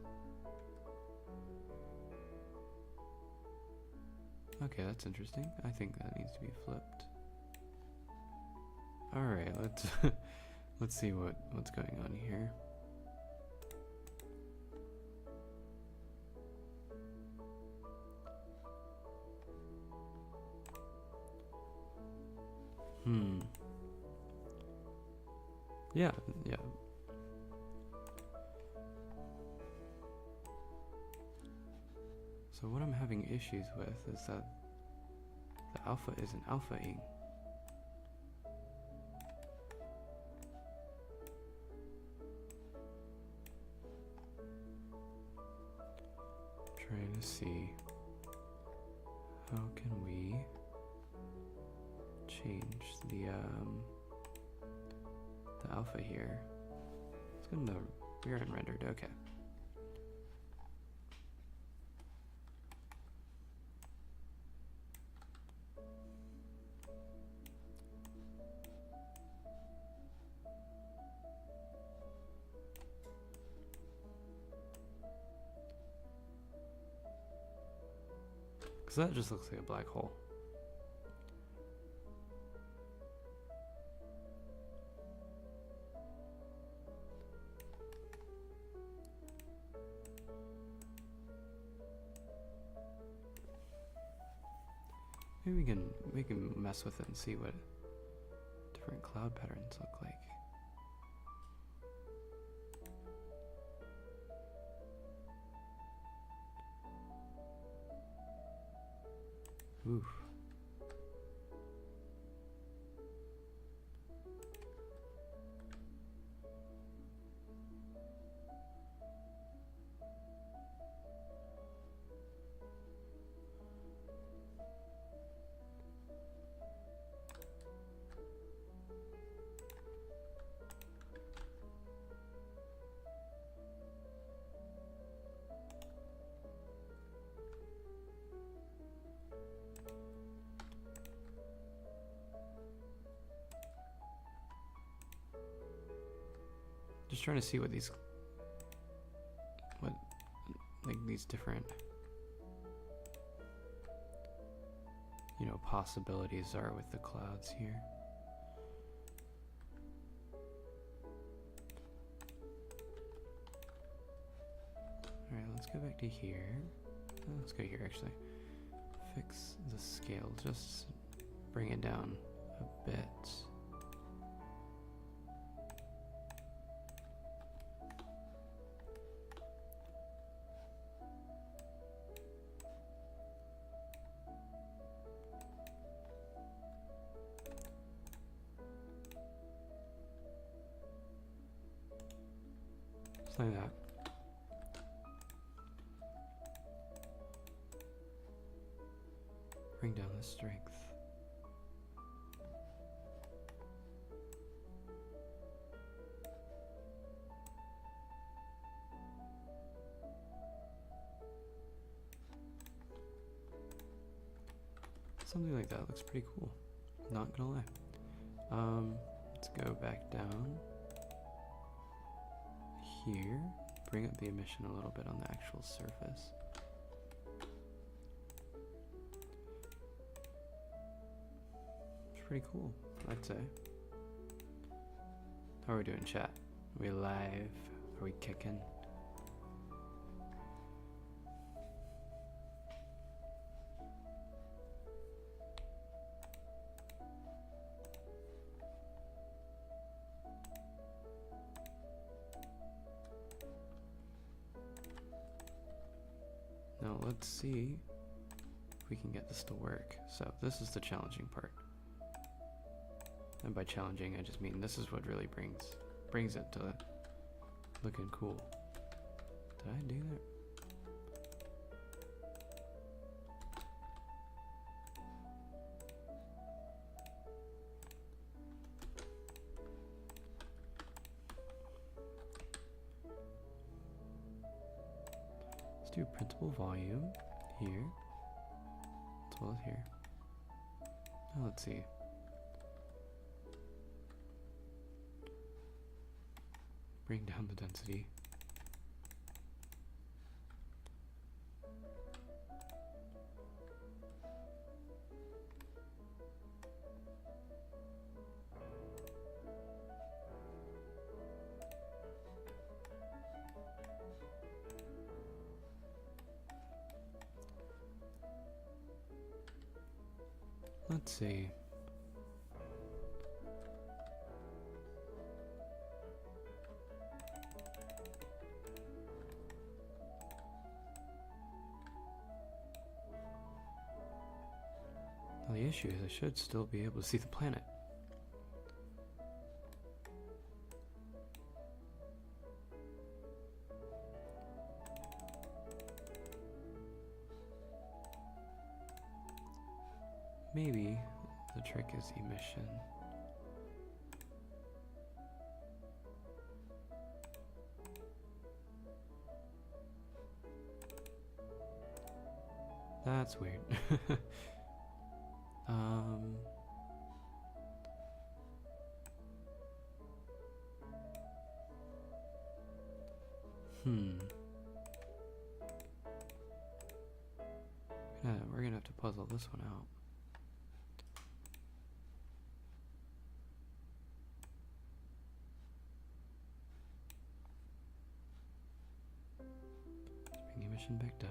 Okay, that's interesting. I think that needs to be flipped. Alright, let's let's see what's going on here. Yeah. So what I'm having issues with is that the alpha isn't alpha-ing. Trying to see how can we change the alpha here. Let's go to the rear end rendered. Okay. Because that just looks like a black hole. Maybe we can mess with it and see what different cloud patterns look like. Oof. Just trying to see what these, like these different, you know, possibilities are with the clouds here. Alright, let's go back to here. Oh, let's go here actually. Fix the scale, just bring it down a bit. Like that. Bring down the strength. Something like that looks pretty cool. Not gonna lie. Let's go back down here. Bring up the emission a little bit on the actual surface. It's pretty cool, I'd say. How are we doing, chat? Are we live? Are we kicking? Now let's see if we can get this to work. So this is the challenging part. And by challenging, I just mean this is what really brings it to looking cool. Did I do that? Let's do printable volume here, as well as here. Now let's see. Bring down the density. Let's see. Now the issue is I should still be able to see the planet. Maybe the trick is emission. That's weird. We're gonna have to puzzle this one out. Bring emission back down.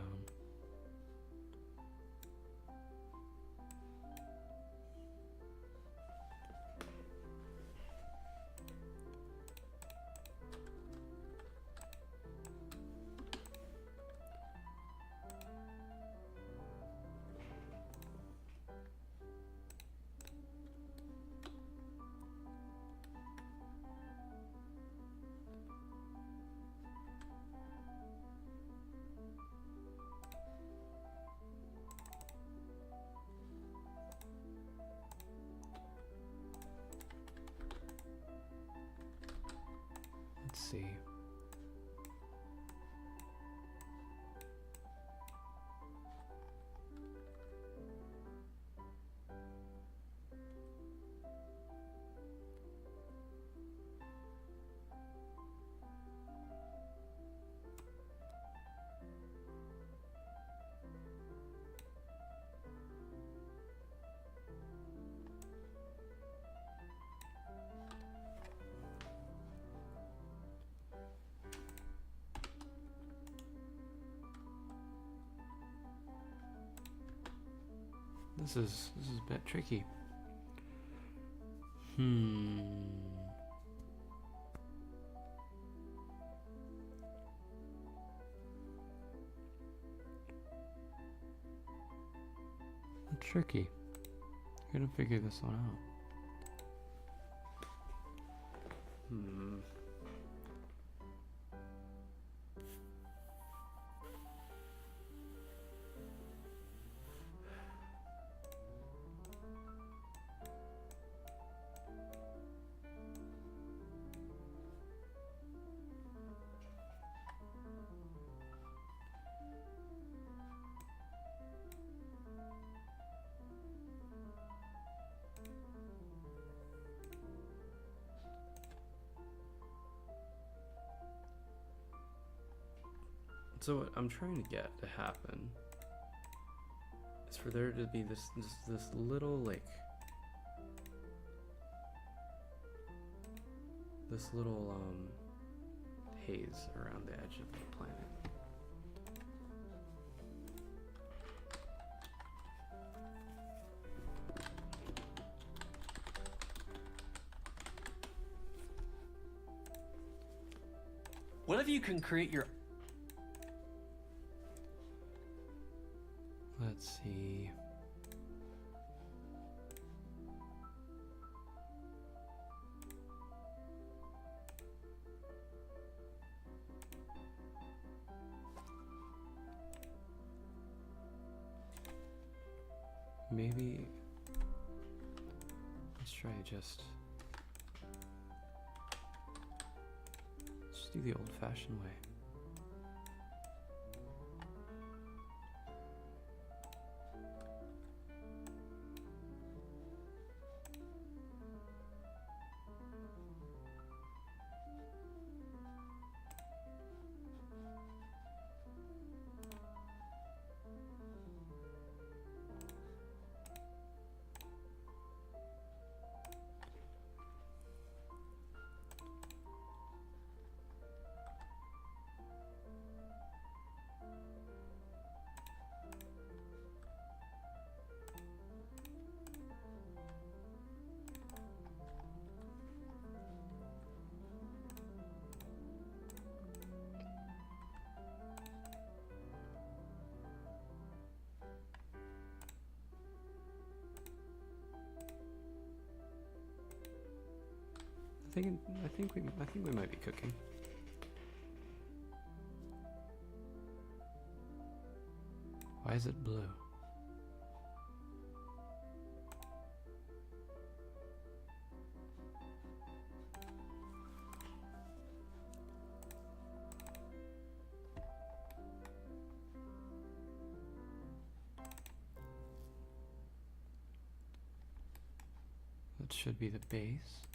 This is a bit tricky. Tricky. Gonna figure this one out. So what I'm trying to get to happen is for there to be this little like haze around the edge of the planet. What if you can create your... Let's see. Maybe let's try just do the old-fashioned way. I think we might be cooking. Why is it blue? That should be the base.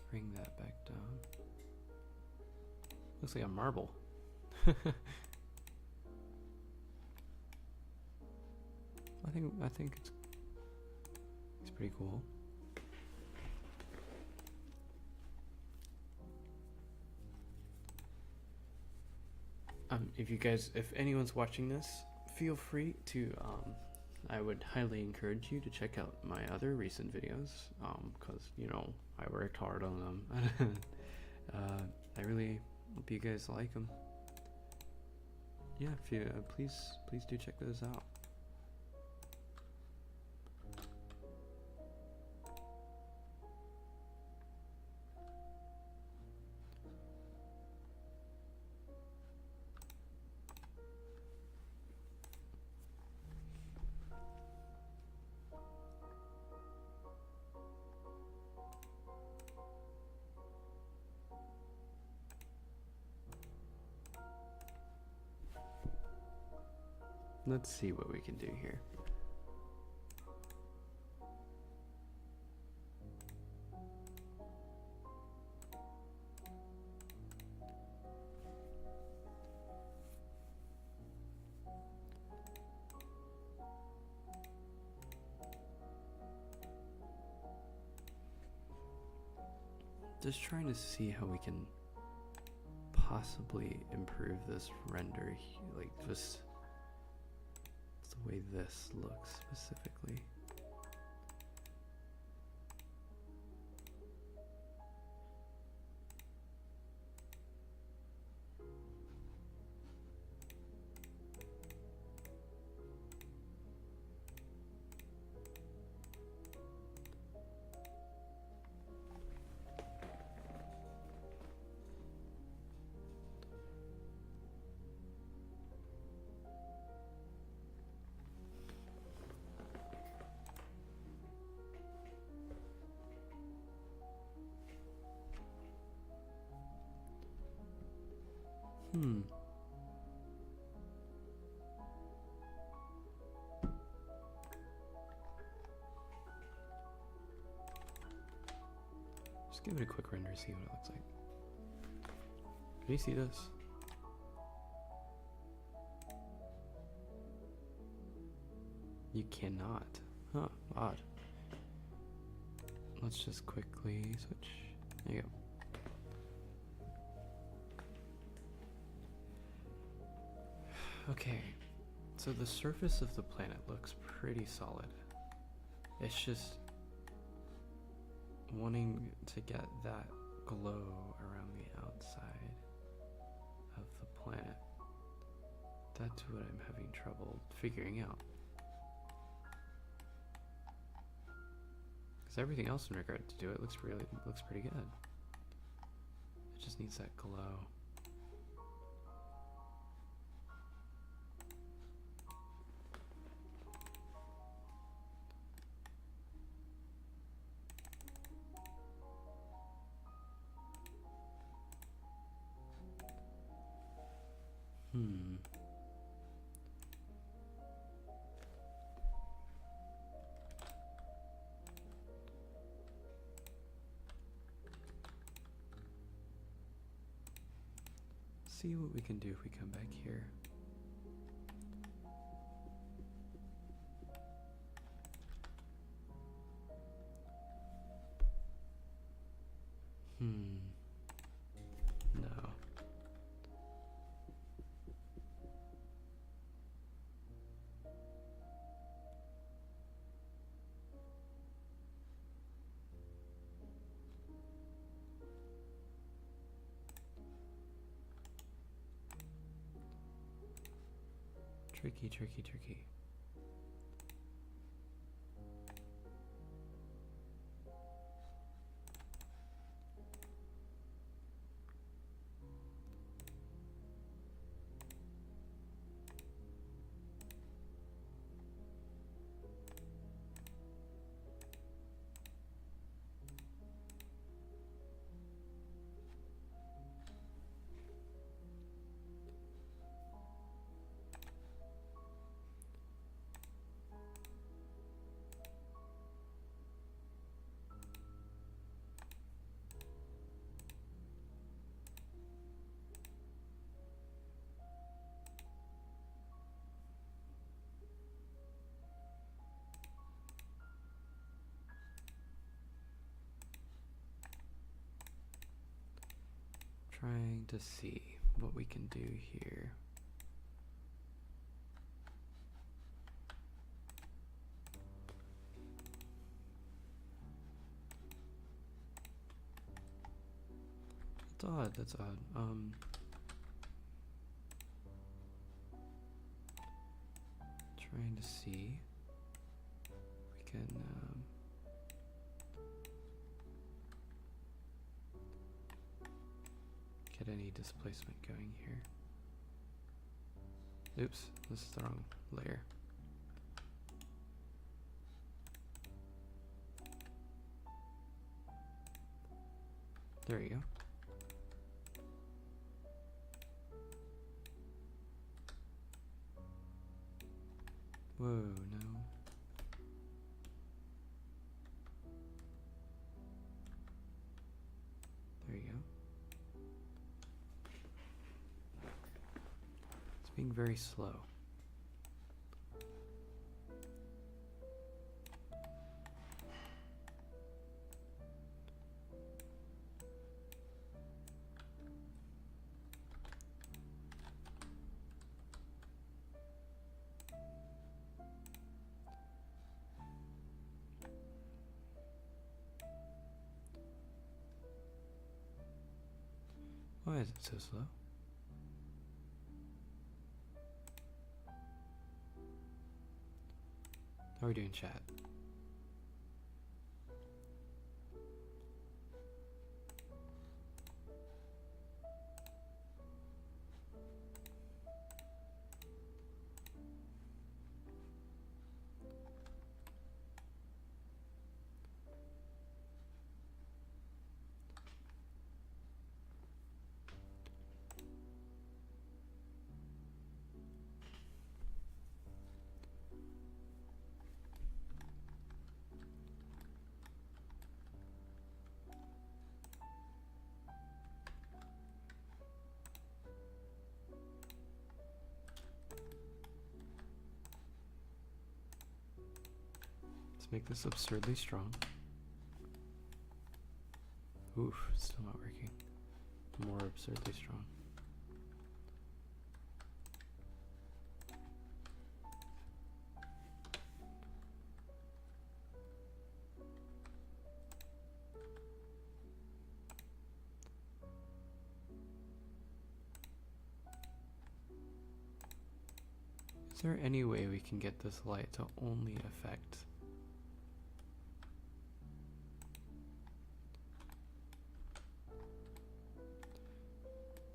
Bring that back down. Looks like a marble. I think it's pretty cool. If anyone's watching this, feel free to I would highly encourage you to check out my other recent videos, because I worked hard on them. I really hope you guys like them. Yeah, if you please do check those out. Let's see what we can do here. Just trying to see how we can possibly improve this render, like just the way this looks specifically. Just give it a quick render, see what it looks like. Can you see this? You cannot. Huh, odd. Let's just quickly switch. There you go. Okay, so the surface of the planet looks pretty solid. It's just wanting to get that glow around the outside of the planet. That's what I'm having trouble figuring out. Because everything else in regard to it looks pretty good. It just needs that glow. See what we can do if we come back here. No. Tricky, tricky, tricky. Trying to see what we can do here. That's odd, that's odd. Trying to see if we can get any displacement going here. Oops, this is the wrong layer. There you go. Whoa, no. There you go. It's being very slow. Why is it so slow? How are we doing, chat? Make this absurdly strong. Oof, still not working. More absurdly strong. Is there any way we can get this light to only affect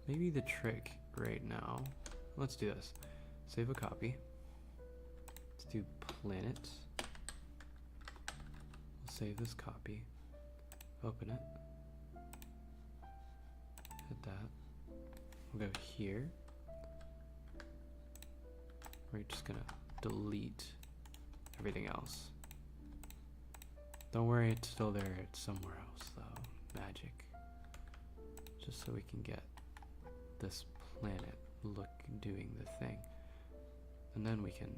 maybe the trick right now? Let's do this. Save a copy. Let's do planet. We'll save this copy. Open it. Hit that. We'll go here. We're just gonna delete everything else. Don't worry, it's still there. It's somewhere else though. Magic. Just so we can get this planet look doing the thing, and then we can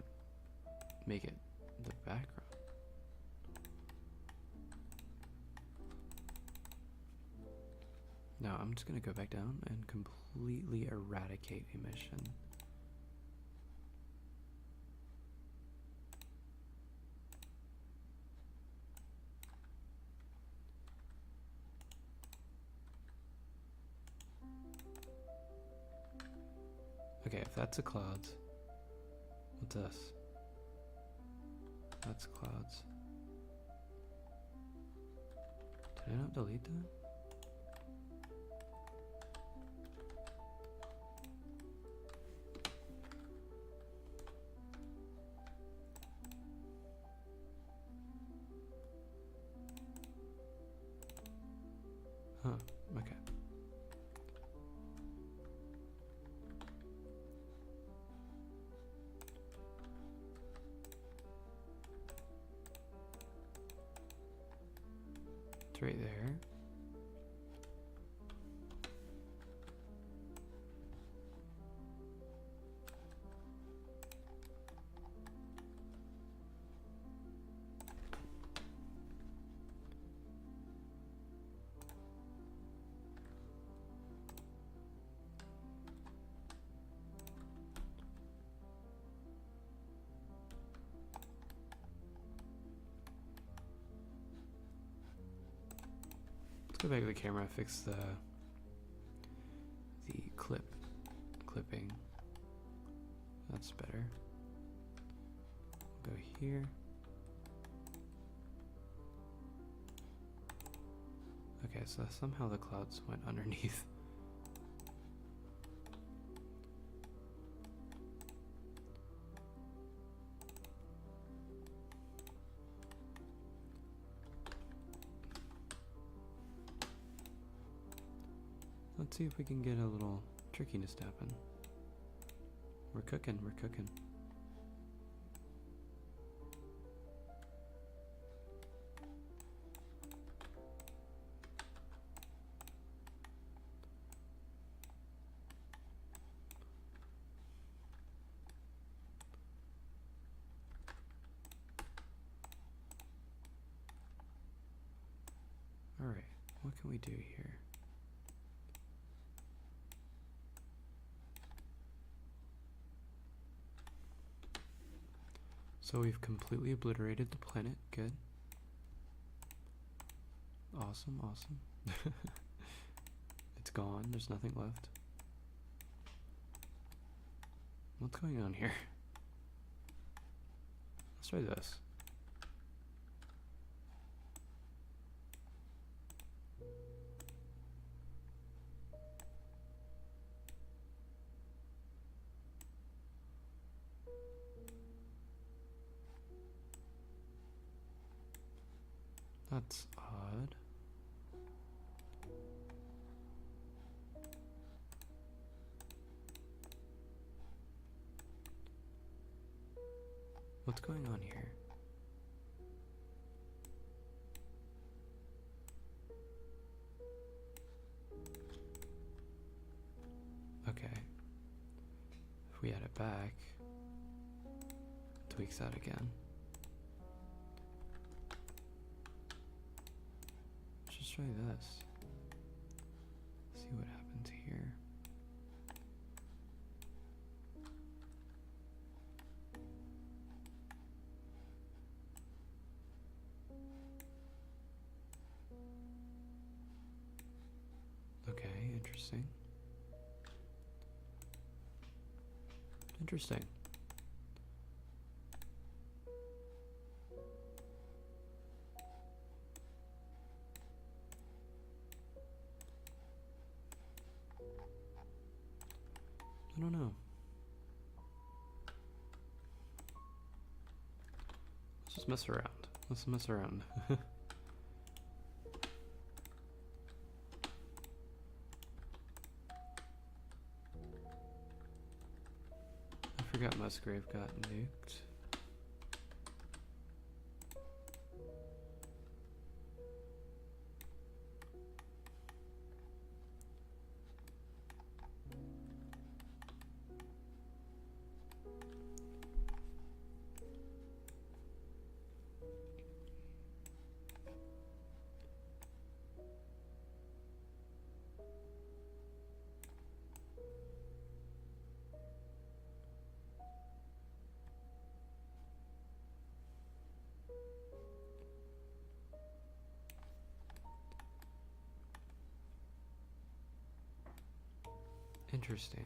make it the background. Now I'm just gonna go back down and completely eradicate emission. Okay, if that's the clouds, what's this? That's clouds. Did I not delete that? Huh, okay. It's right there. Let's go back to the camera, fix the clipping. That's better. We'll go here. Okay, so somehow the clouds went underneath. Let's see if we can get a little trickiness to happen. We're cooking, we're cooking. All right, what can we do here? So we've completely obliterated the planet. Good. Awesome, awesome. It's gone. There's nothing left. What's going on here? Let's try this. That's odd. What's going on here? Okay. If we add it back, tweaks that again. Let's just try this. See what happens here. Okay, interesting. Interesting. I don't know. Let's just mess around. Let's mess around. I forgot Musgrave got nuked. Interesting.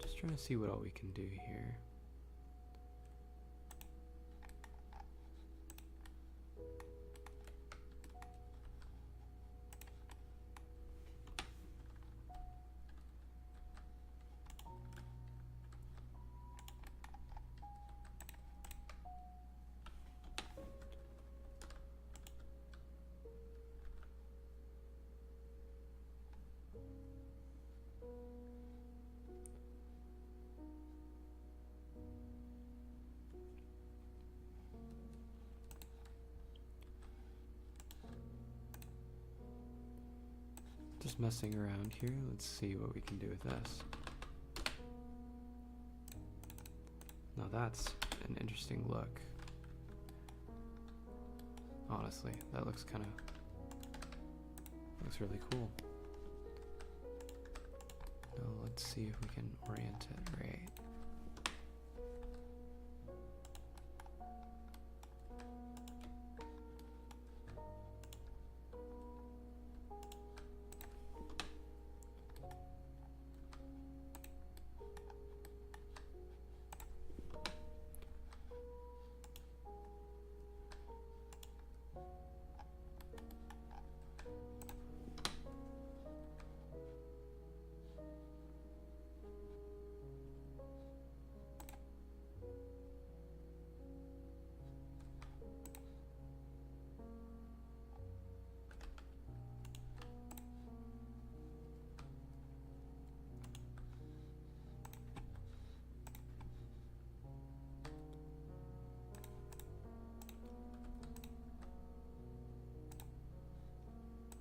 Just trying to see what all we can do here. Just messing around here. Let's see what we can do with this. Now that's an interesting look. Honestly, that looks really cool. Now let's see if we can orient it right.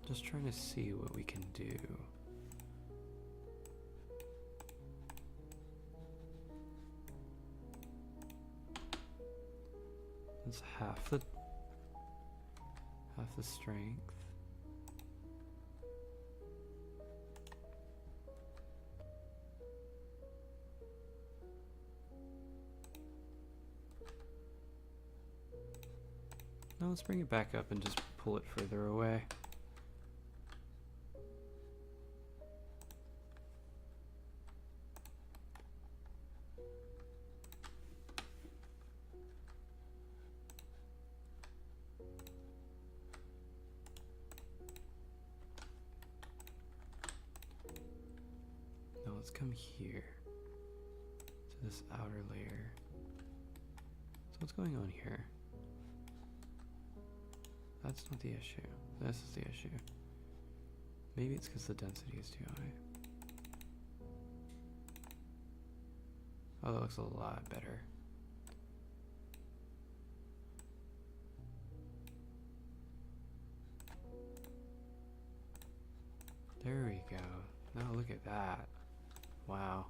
Just trying to see what we can do. That's half the strength. No, let's bring it back up and just pull it further away. Now let's come here to this outer layer. So what's going on here? That's not the issue. This is the issue. Maybe it's because the density is too high. Oh, that looks a lot better. There we go. Now look at that. Wow.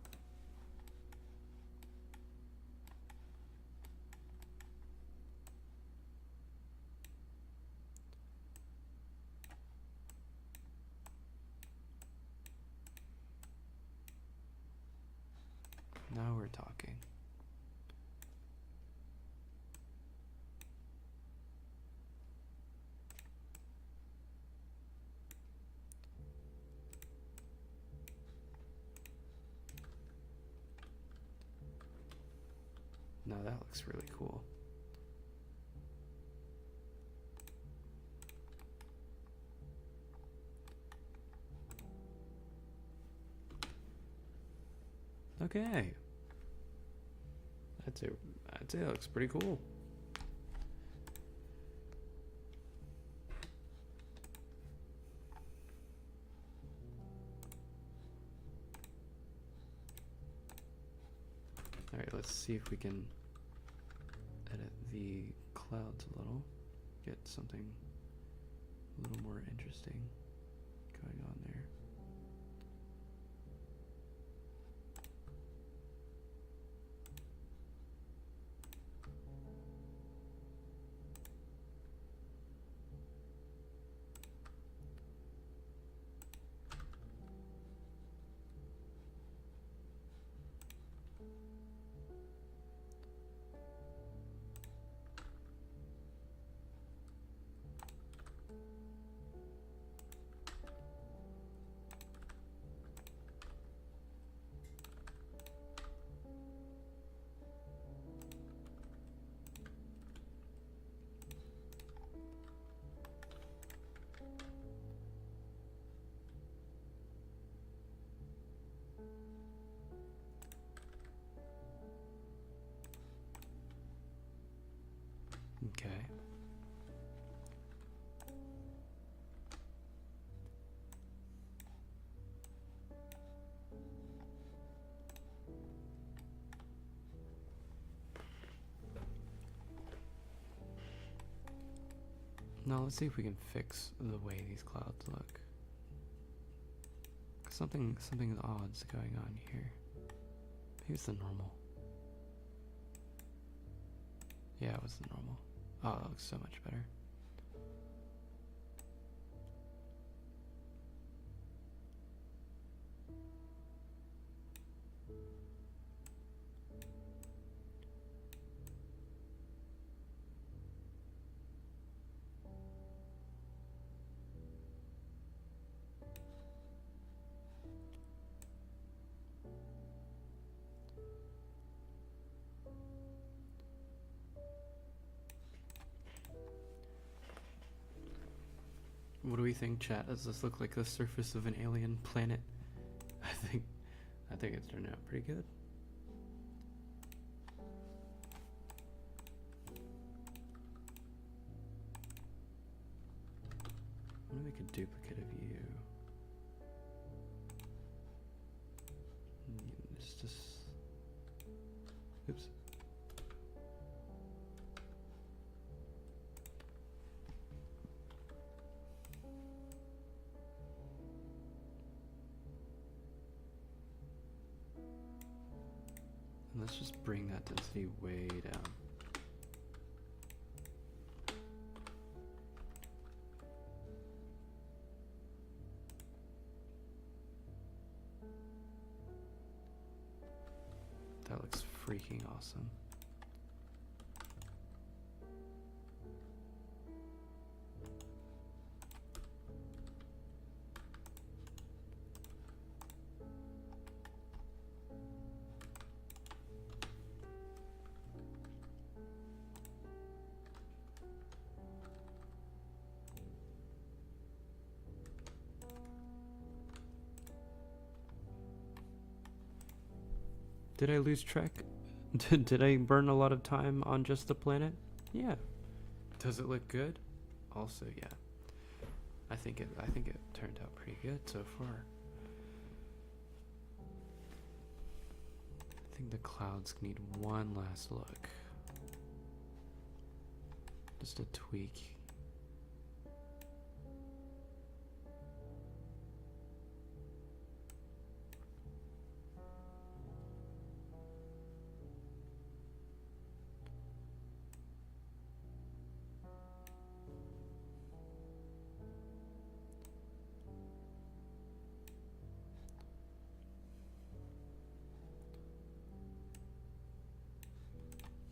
Now we're talking. Now that looks really cool. Okay. I'd say it looks pretty cool. All right, let's see if we can edit the clouds a little, get something a little more interesting going on there. Okay. Now let's see if we can fix the way these clouds look. Something odd's going on here. Maybe it's the normal. Yeah, it was the normal. Oh, that looks so much better. What do we think, chat? Does this look like the surface of an alien planet? I think it's turned out pretty good. I'm gonna make a duplicate of you. It's just... Oops. And let's just bring that density way down. freaking awesome. Did I lose track? Did I burn a lot of time on just the planet? Yeah. Does it look good? Also, yeah. I think it turned out pretty good so far. I think the clouds need one last look. Just a tweak.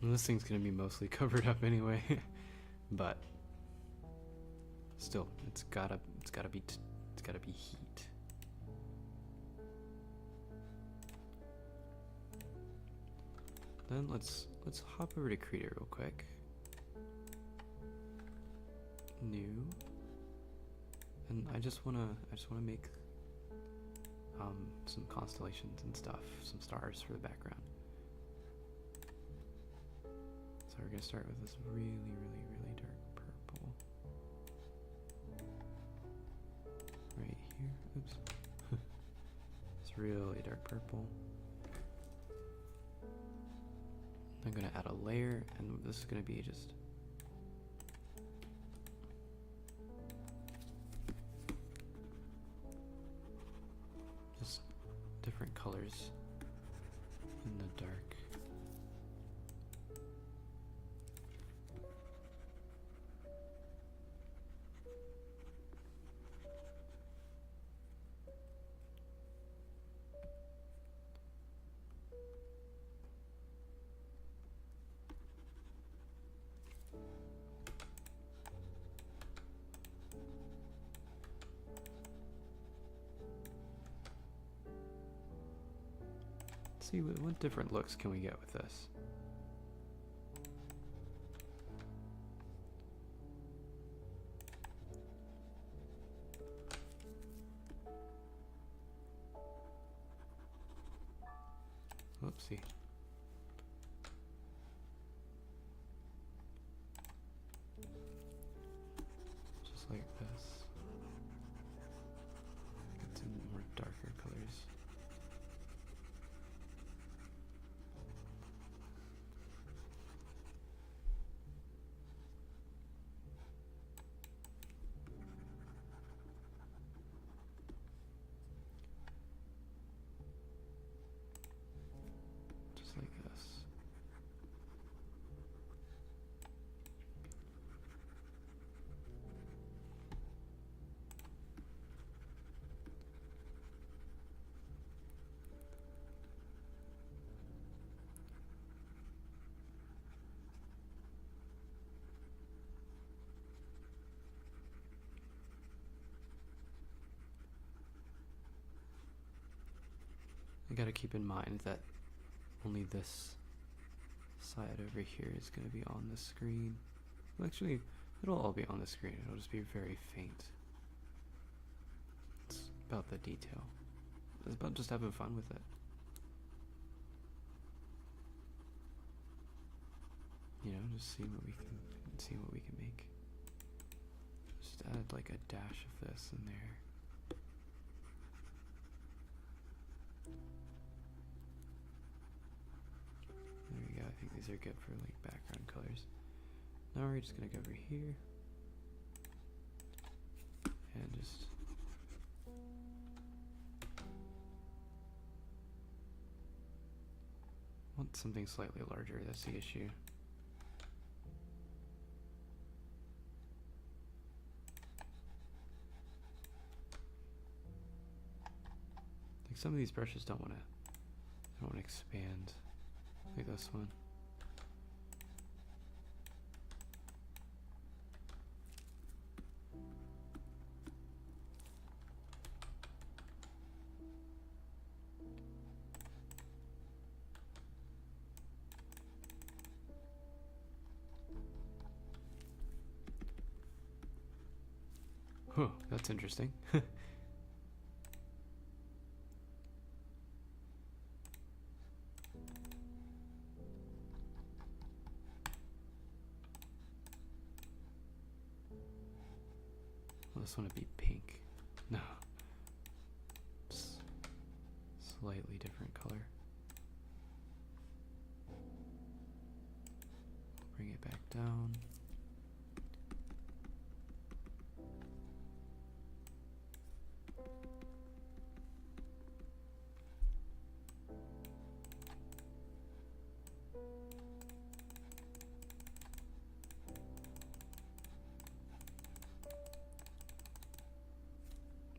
And this thing's gonna be mostly covered up anyway, but still, it's gotta be heat. Then let's hop over to Krita real quick. New, and I just wanna make some constellations and stuff, some stars for the background. So we're gonna start with this really dark purple. Right here. Oops. It's really dark purple. I'm gonna add a layer, and this is gonna be just different colors in the dark. See what different looks can we get with this. Whoopsie. Just like this. Get some more darker colors. Like this. I gotta keep in mind that only this side over here is going to be on the screen. Well, actually, it'll all be on the screen. It'll just be very faint. It's about the detail. It's about just having fun with it. You know, just see what we can make. Just add like a dash of this in there. There we go. I think these are good for like background colors. Now we're just gonna go over here and just want something slightly larger. That's the issue. Like some of these brushes don't want to expand. Like this one. Huh, that's interesting. Well, this one would be pink. No. Slightly different color. Bring it back down.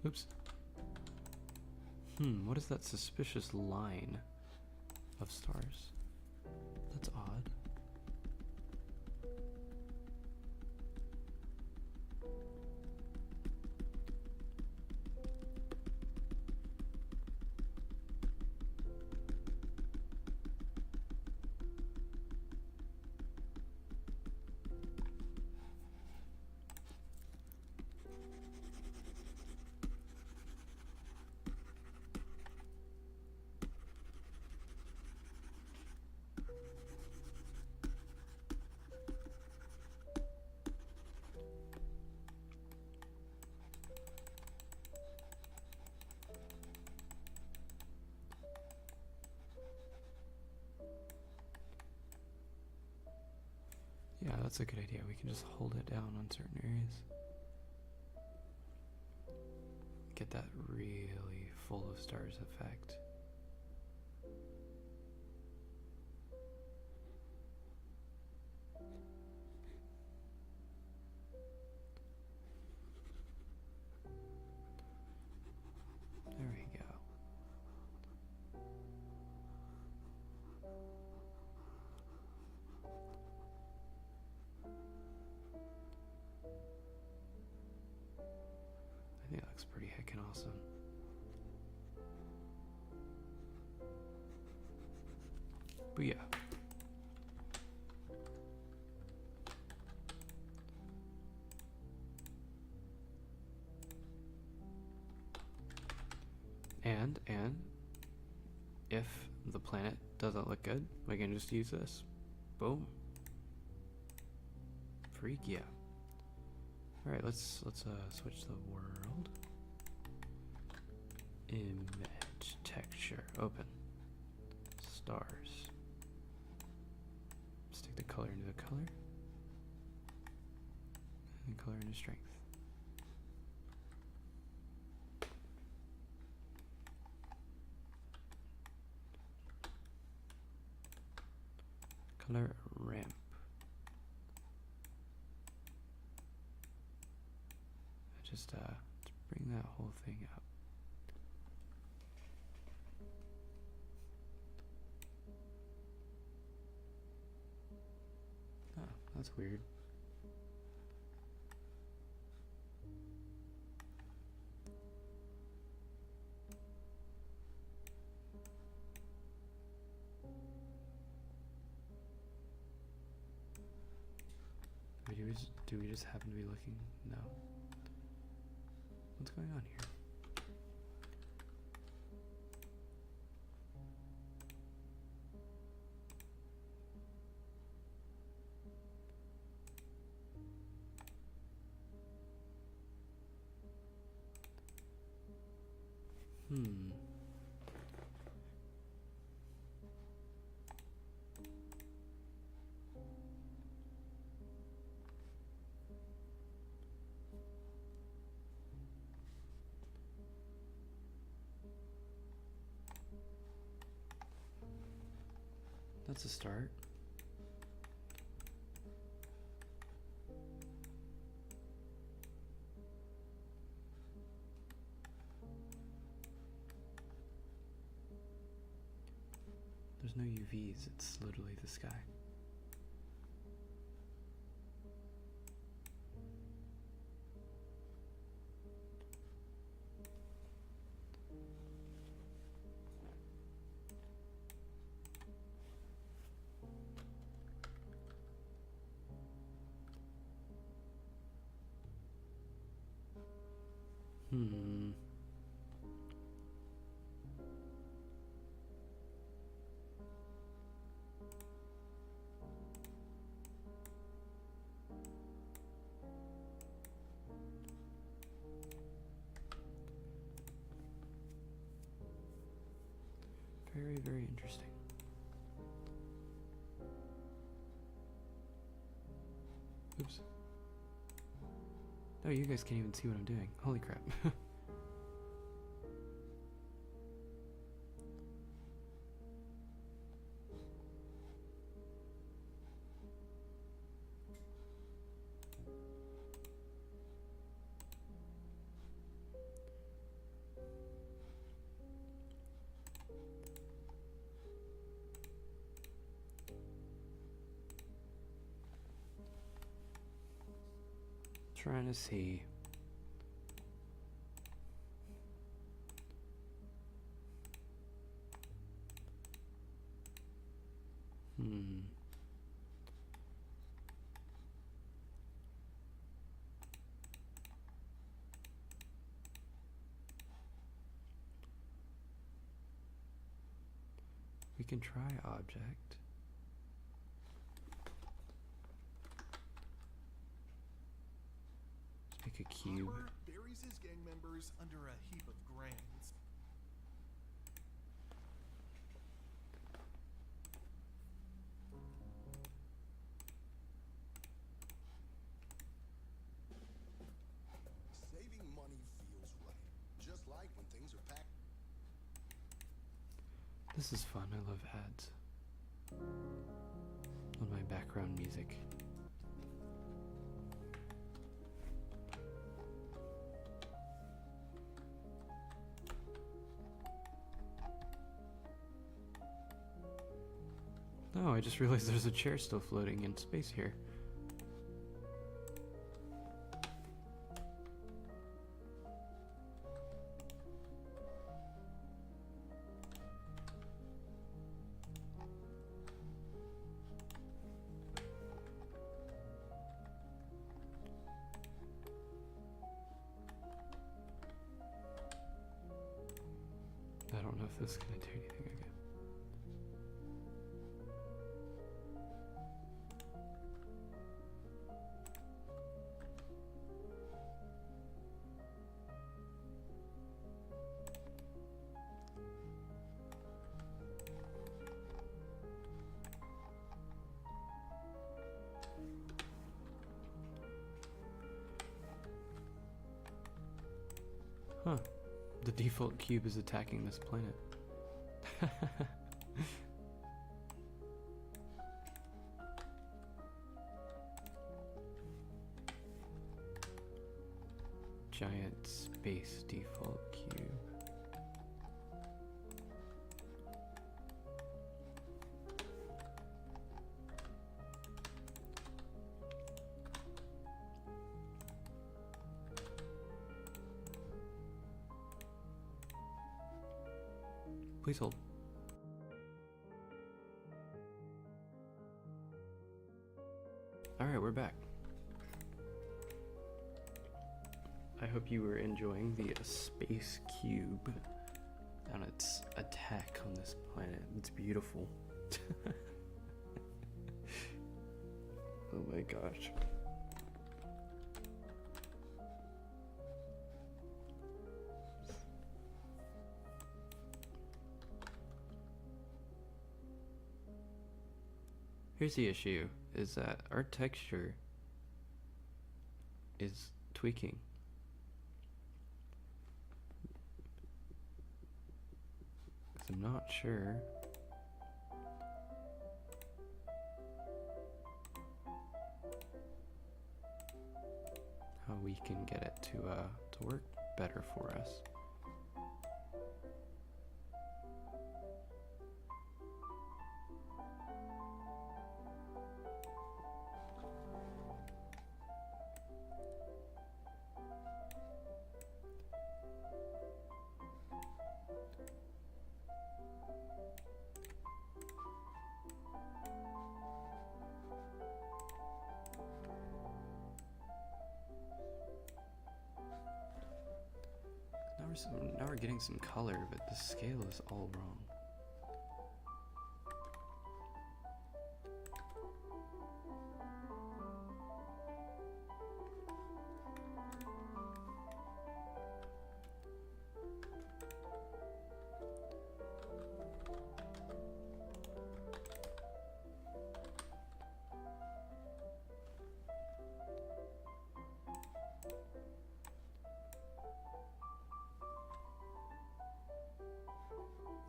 Oops. What is that suspicious line of stars? That's odd. Yeah, that's a good idea. We can just hold it down on certain areas. Get that really full of stars effect. There we go. I think that looks pretty heckin' awesome. But yeah. And if the planet doesn't look good, we can just use this. Boom. Freak yeah. Alright, let's switch the world. Image, texture, open. Stars. Stick the color into the color. And color into strength. Color ramp. Just bring that whole thing up. Oh, that's weird. Do we just happen to be looking? No. What's going on here? That's a start. There's no UVs, it's literally the sky. Very, very interesting. Oops. Oh, you guys can't even see what I'm doing. Holy crap. Trying to see. We can try object. Let's make a cube. Howard buries his gang members under a heap of grains. Saving money feels right. Just like when things are packed. This is fun. I love ads. On my background music. Oh, I just realized there's a chair still floating in space here. I don't know if this is going to do anything again. Huh. The default cube is attacking this planet. Giant space default cube. Please hold. Alright, we're back. I hope you were enjoying the space cube and its attack on this planet. It's beautiful. Oh my gosh. Here's the issue, is that our texture is tweaking. I'm not sure how we can get it to work better for us. now we're getting some color, but the scale is all wrong.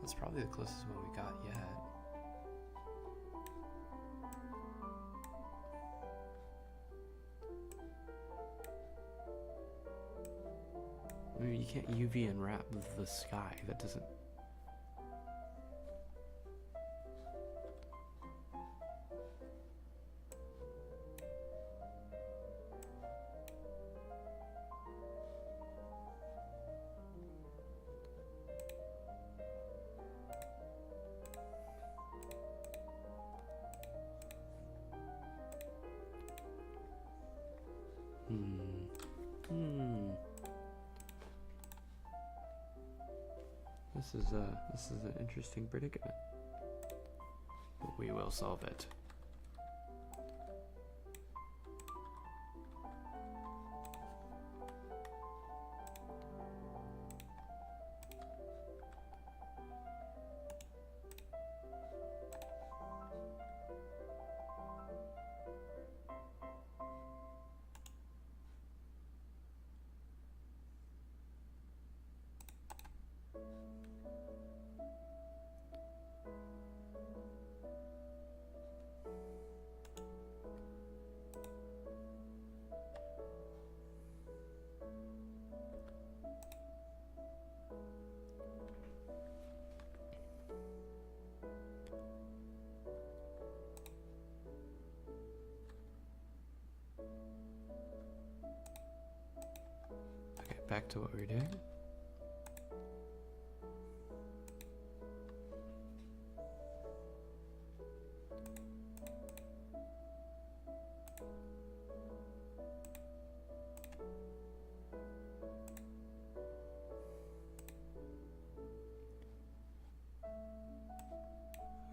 That's probably the closest one we got yet. I mean, you can't UV unwrap the sky. That doesn't... This is an interesting predicament, but we will solve it. Okay, back to what we were doing.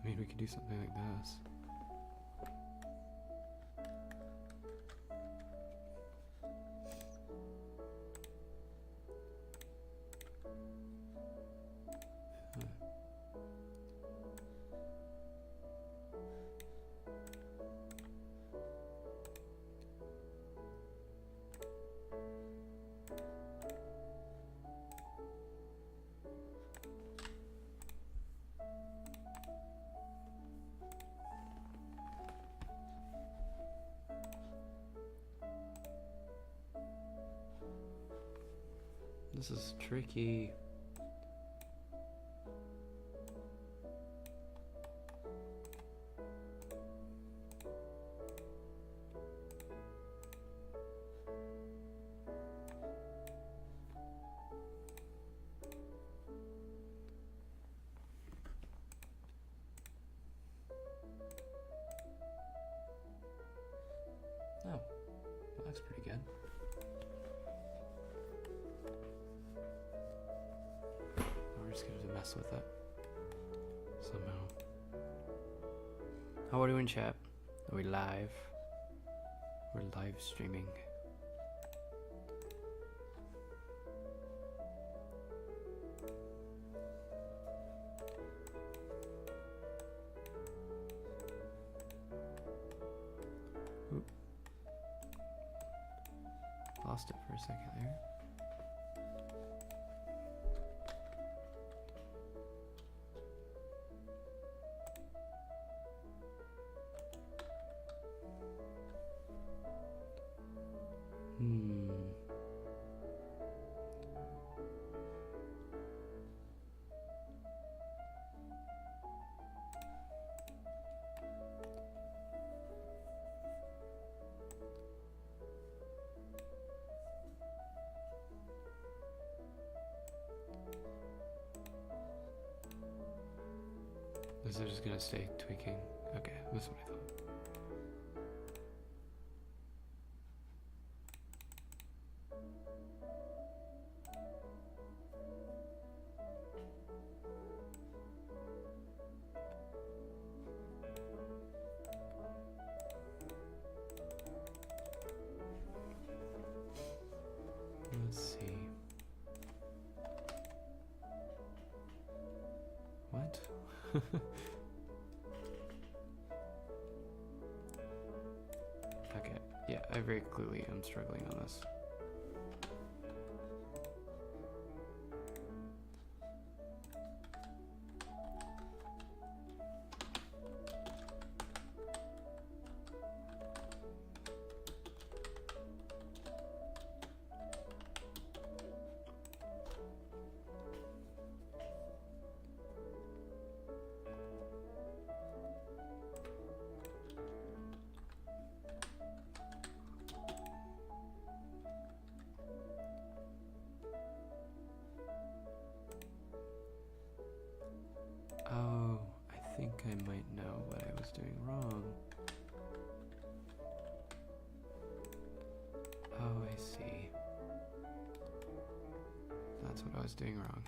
I mean, we could do something like this. This is tricky. Oh, that looks pretty good. We're just gonna mess with it somehow. How are we doing, chat? Are we live? We're live streaming. Oop. Lost it for a second there. Is it just gonna stay tweaking? Okay, that's what I thought. Okay, yeah, I very clearly am struggling on this. Oh, I think I might know what I was doing wrong. Oh, I see. That's what I was doing wrong.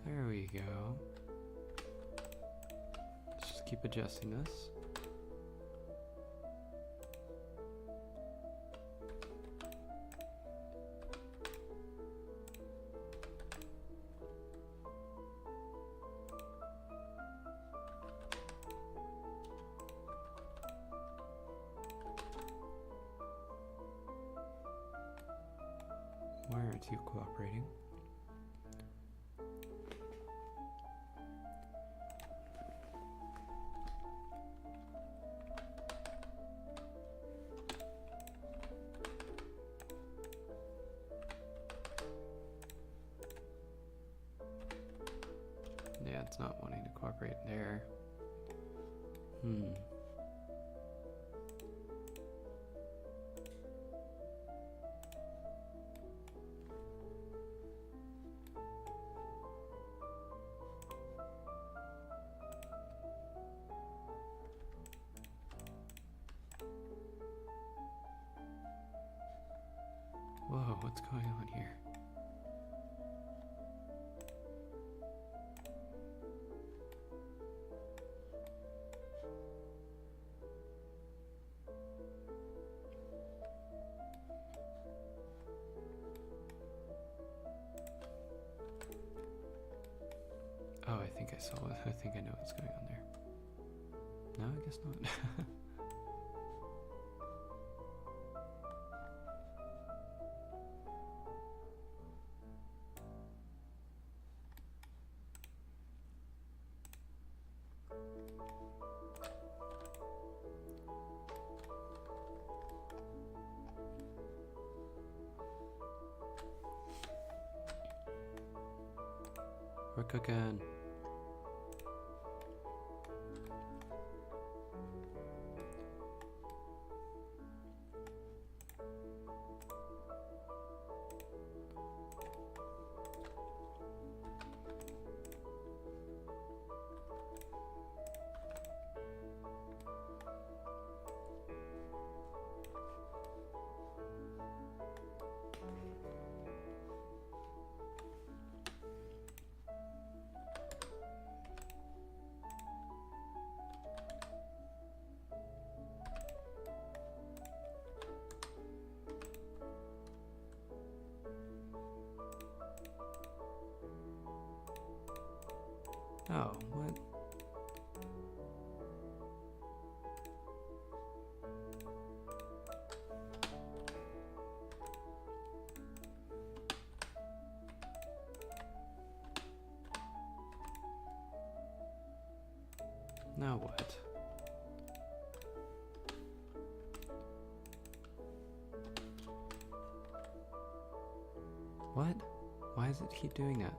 There we go. Let's just keep adjusting this. Why aren't you cooperating? Yeah, it's not wanting to cooperate there. Whoa, what's going on here? Oh, I think I saw it. I think I know what's going on there. No, I guess not. We're cooking. Oh, what? Now what? What? Why does it keep doing that?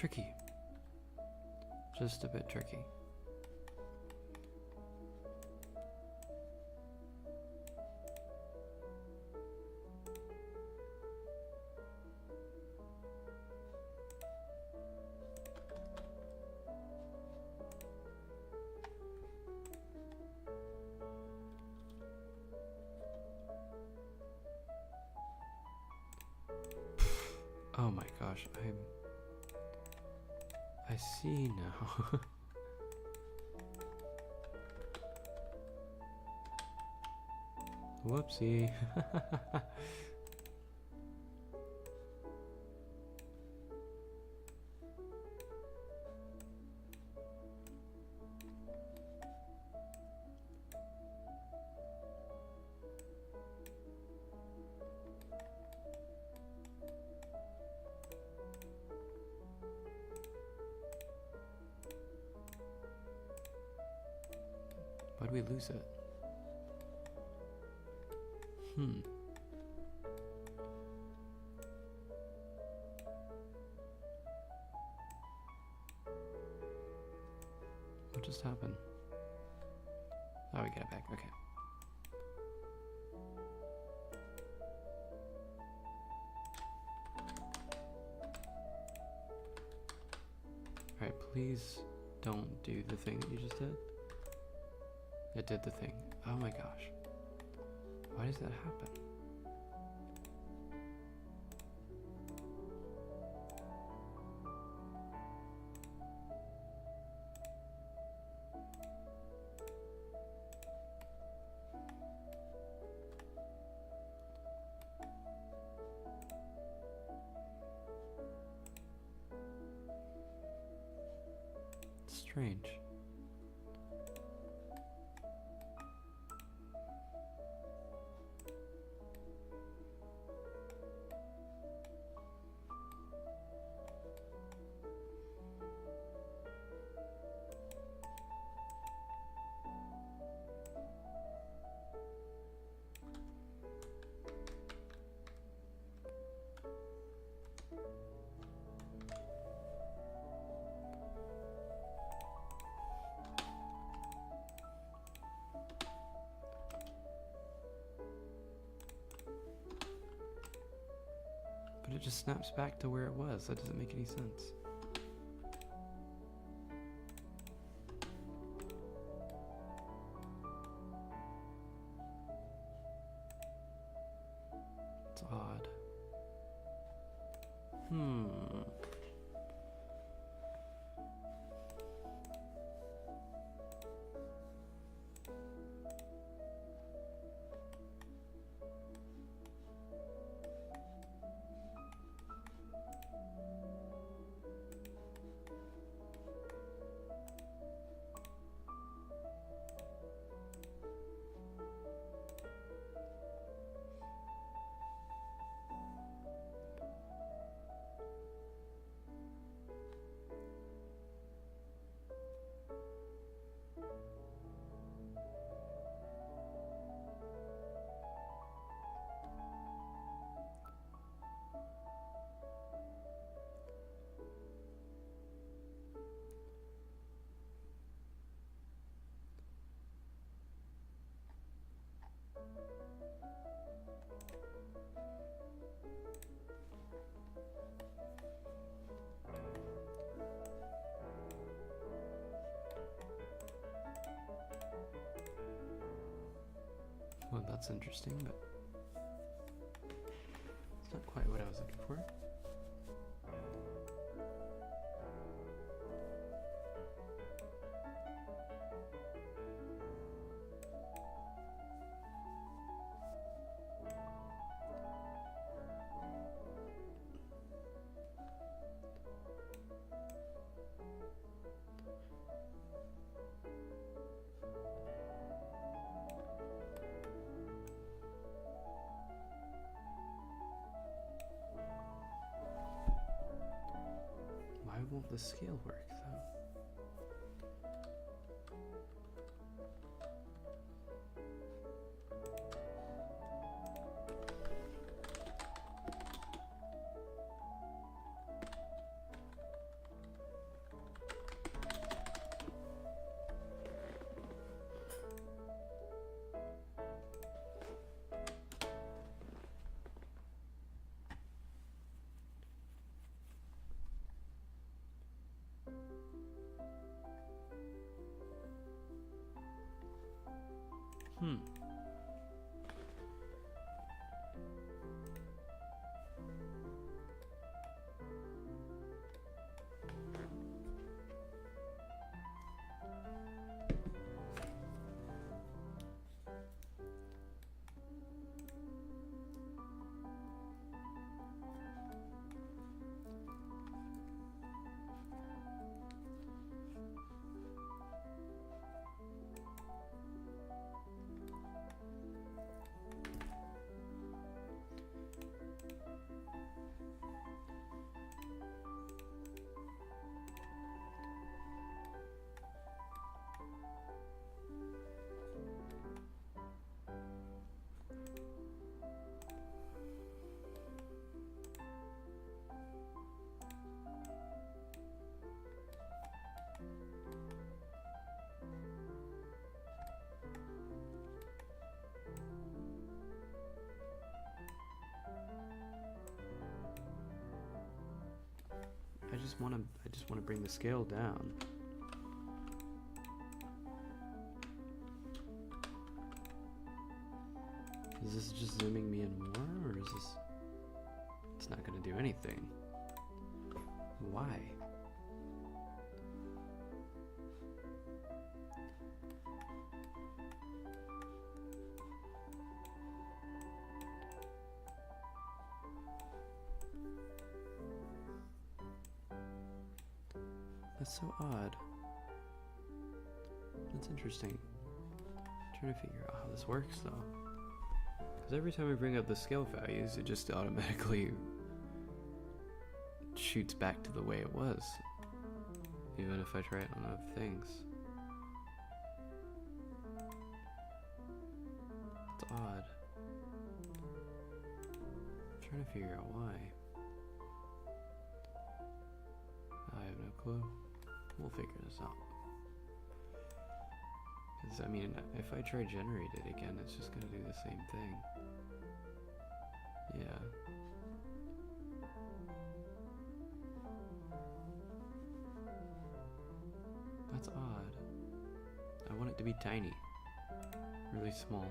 tricky. Just a bit tricky. Oh my gosh, I see now. Whoopsie. Why'd we lose it? What just happened? Oh, we got it back. Okay. Alright, please don't do the thing that you just did. It did the thing. Oh my gosh. Why does that happen? It's strange. But it just snaps back to where it was. That doesn't make any sense. It's odd. Well, that's interesting, but it's not quite what I was looking for. Why won't the scale work, though? Hmm. I just wanna bring the scale down. Is this just zooming me in more, or is this... It's not gonna do anything. Why? That's so odd. That's interesting. I'm trying to figure out how this works though. Because every time I bring up the scale values, it just automatically shoots back to the way it was. Even if I try it on other things. It's odd. I'm trying to figure out why. I have no clue. We'll figure this out. Because, I mean, if I try generate it again, it's just going to do the same thing. Yeah. That's odd. I want it to be tiny. Really small.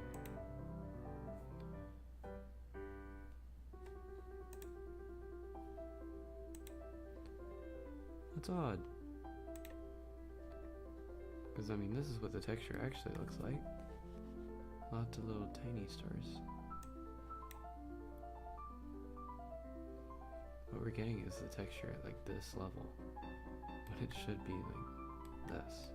That's odd. Because, I mean, this is what the texture actually looks like. Lots of little tiny stars. What we're getting is the texture at, like, this level. But it should be, like, this.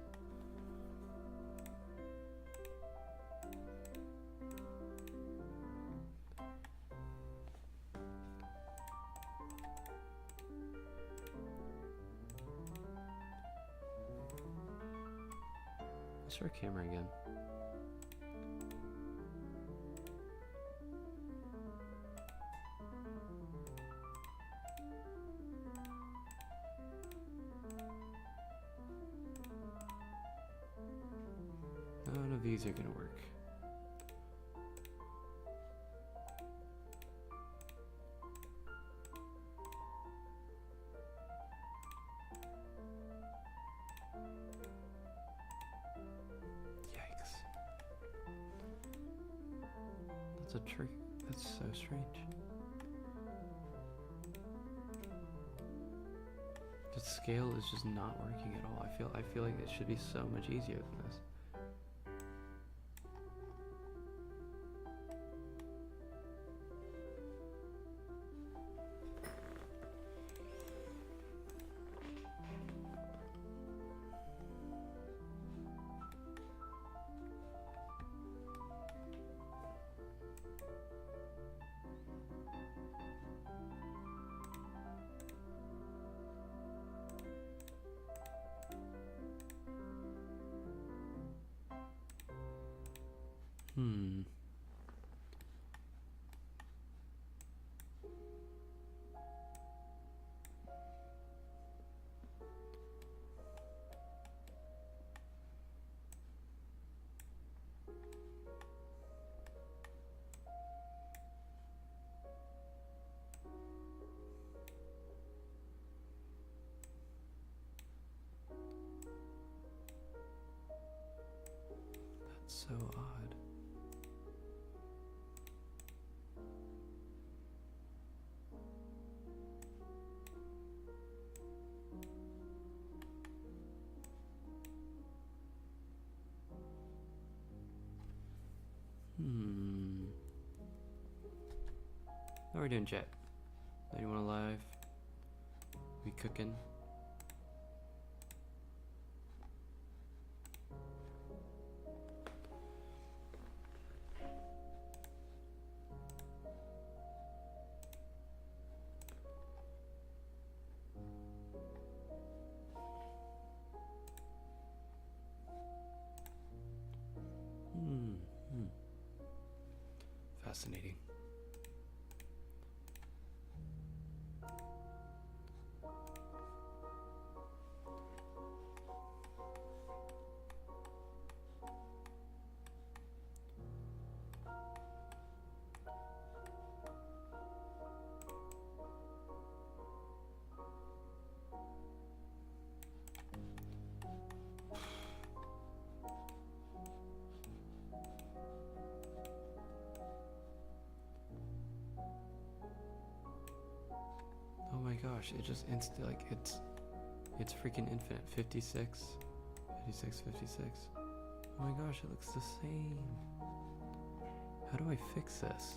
Let's try camera again. None of these are gonna work. That's a trick. That's so strange. The scale is just not working at all. I feel like it should be so much easier than this. Hmm. That's so odd. we doing, chat? Anyone alive? We cooking? Fascinating. Oh my gosh, it just like it's freaking infinite. 56, 56, 56. Oh my gosh, it looks the same. How do I fix this?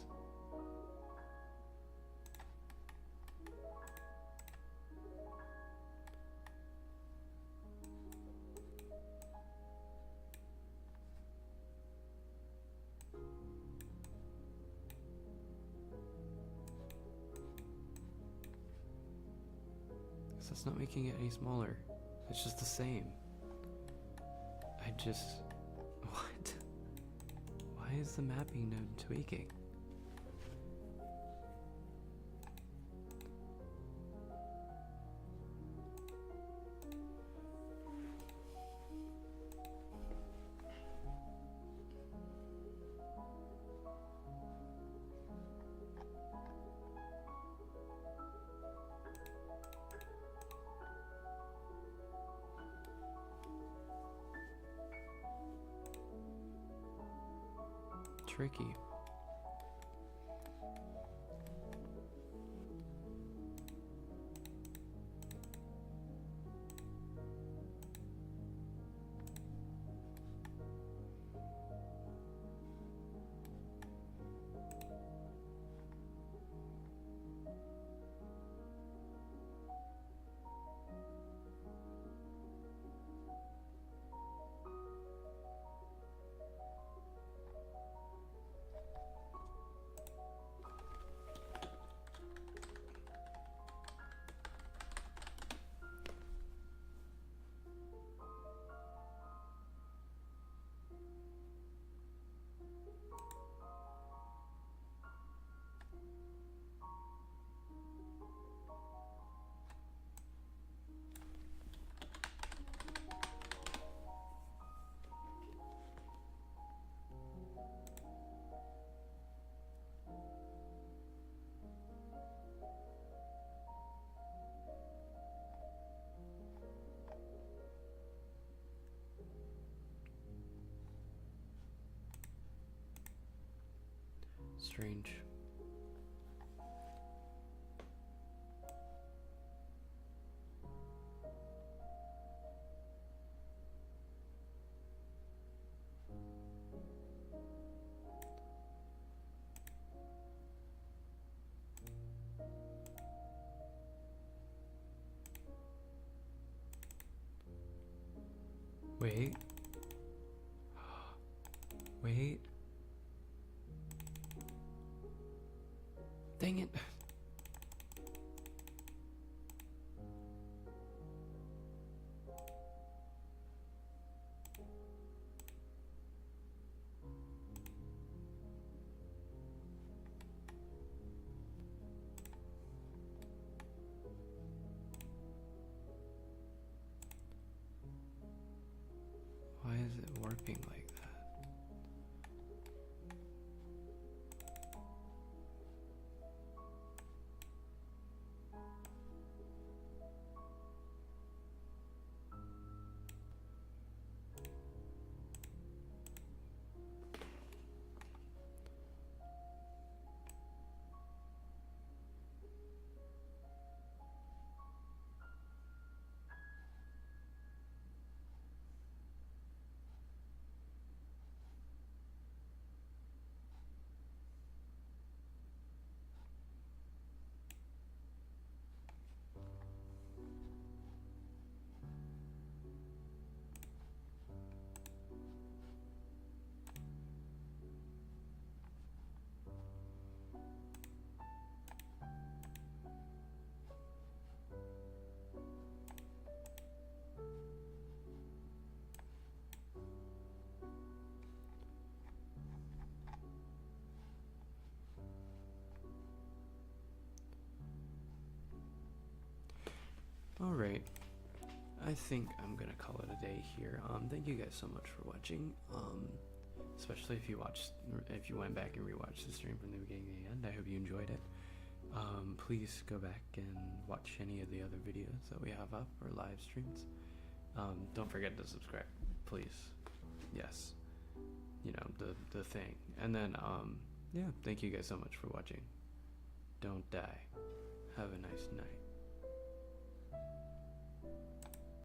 That's not making it any smaller. It's just the same. What? Why is the mapping node tweaking? Tricky. Strange. Wait. Wait. Dang it. Why is it warping like that? Alright, I think I'm gonna call it a day here. Thank you guys so much for watching. Especially if you went back and rewatched the stream from the beginning to the end. I hope you enjoyed it. Please go back and watch any of the other videos that we have up, or live streams. Don't forget to subscribe, please. Yes, you know, the thing. And then yeah, thank you guys so much for watching. Don't die. Have a nice night.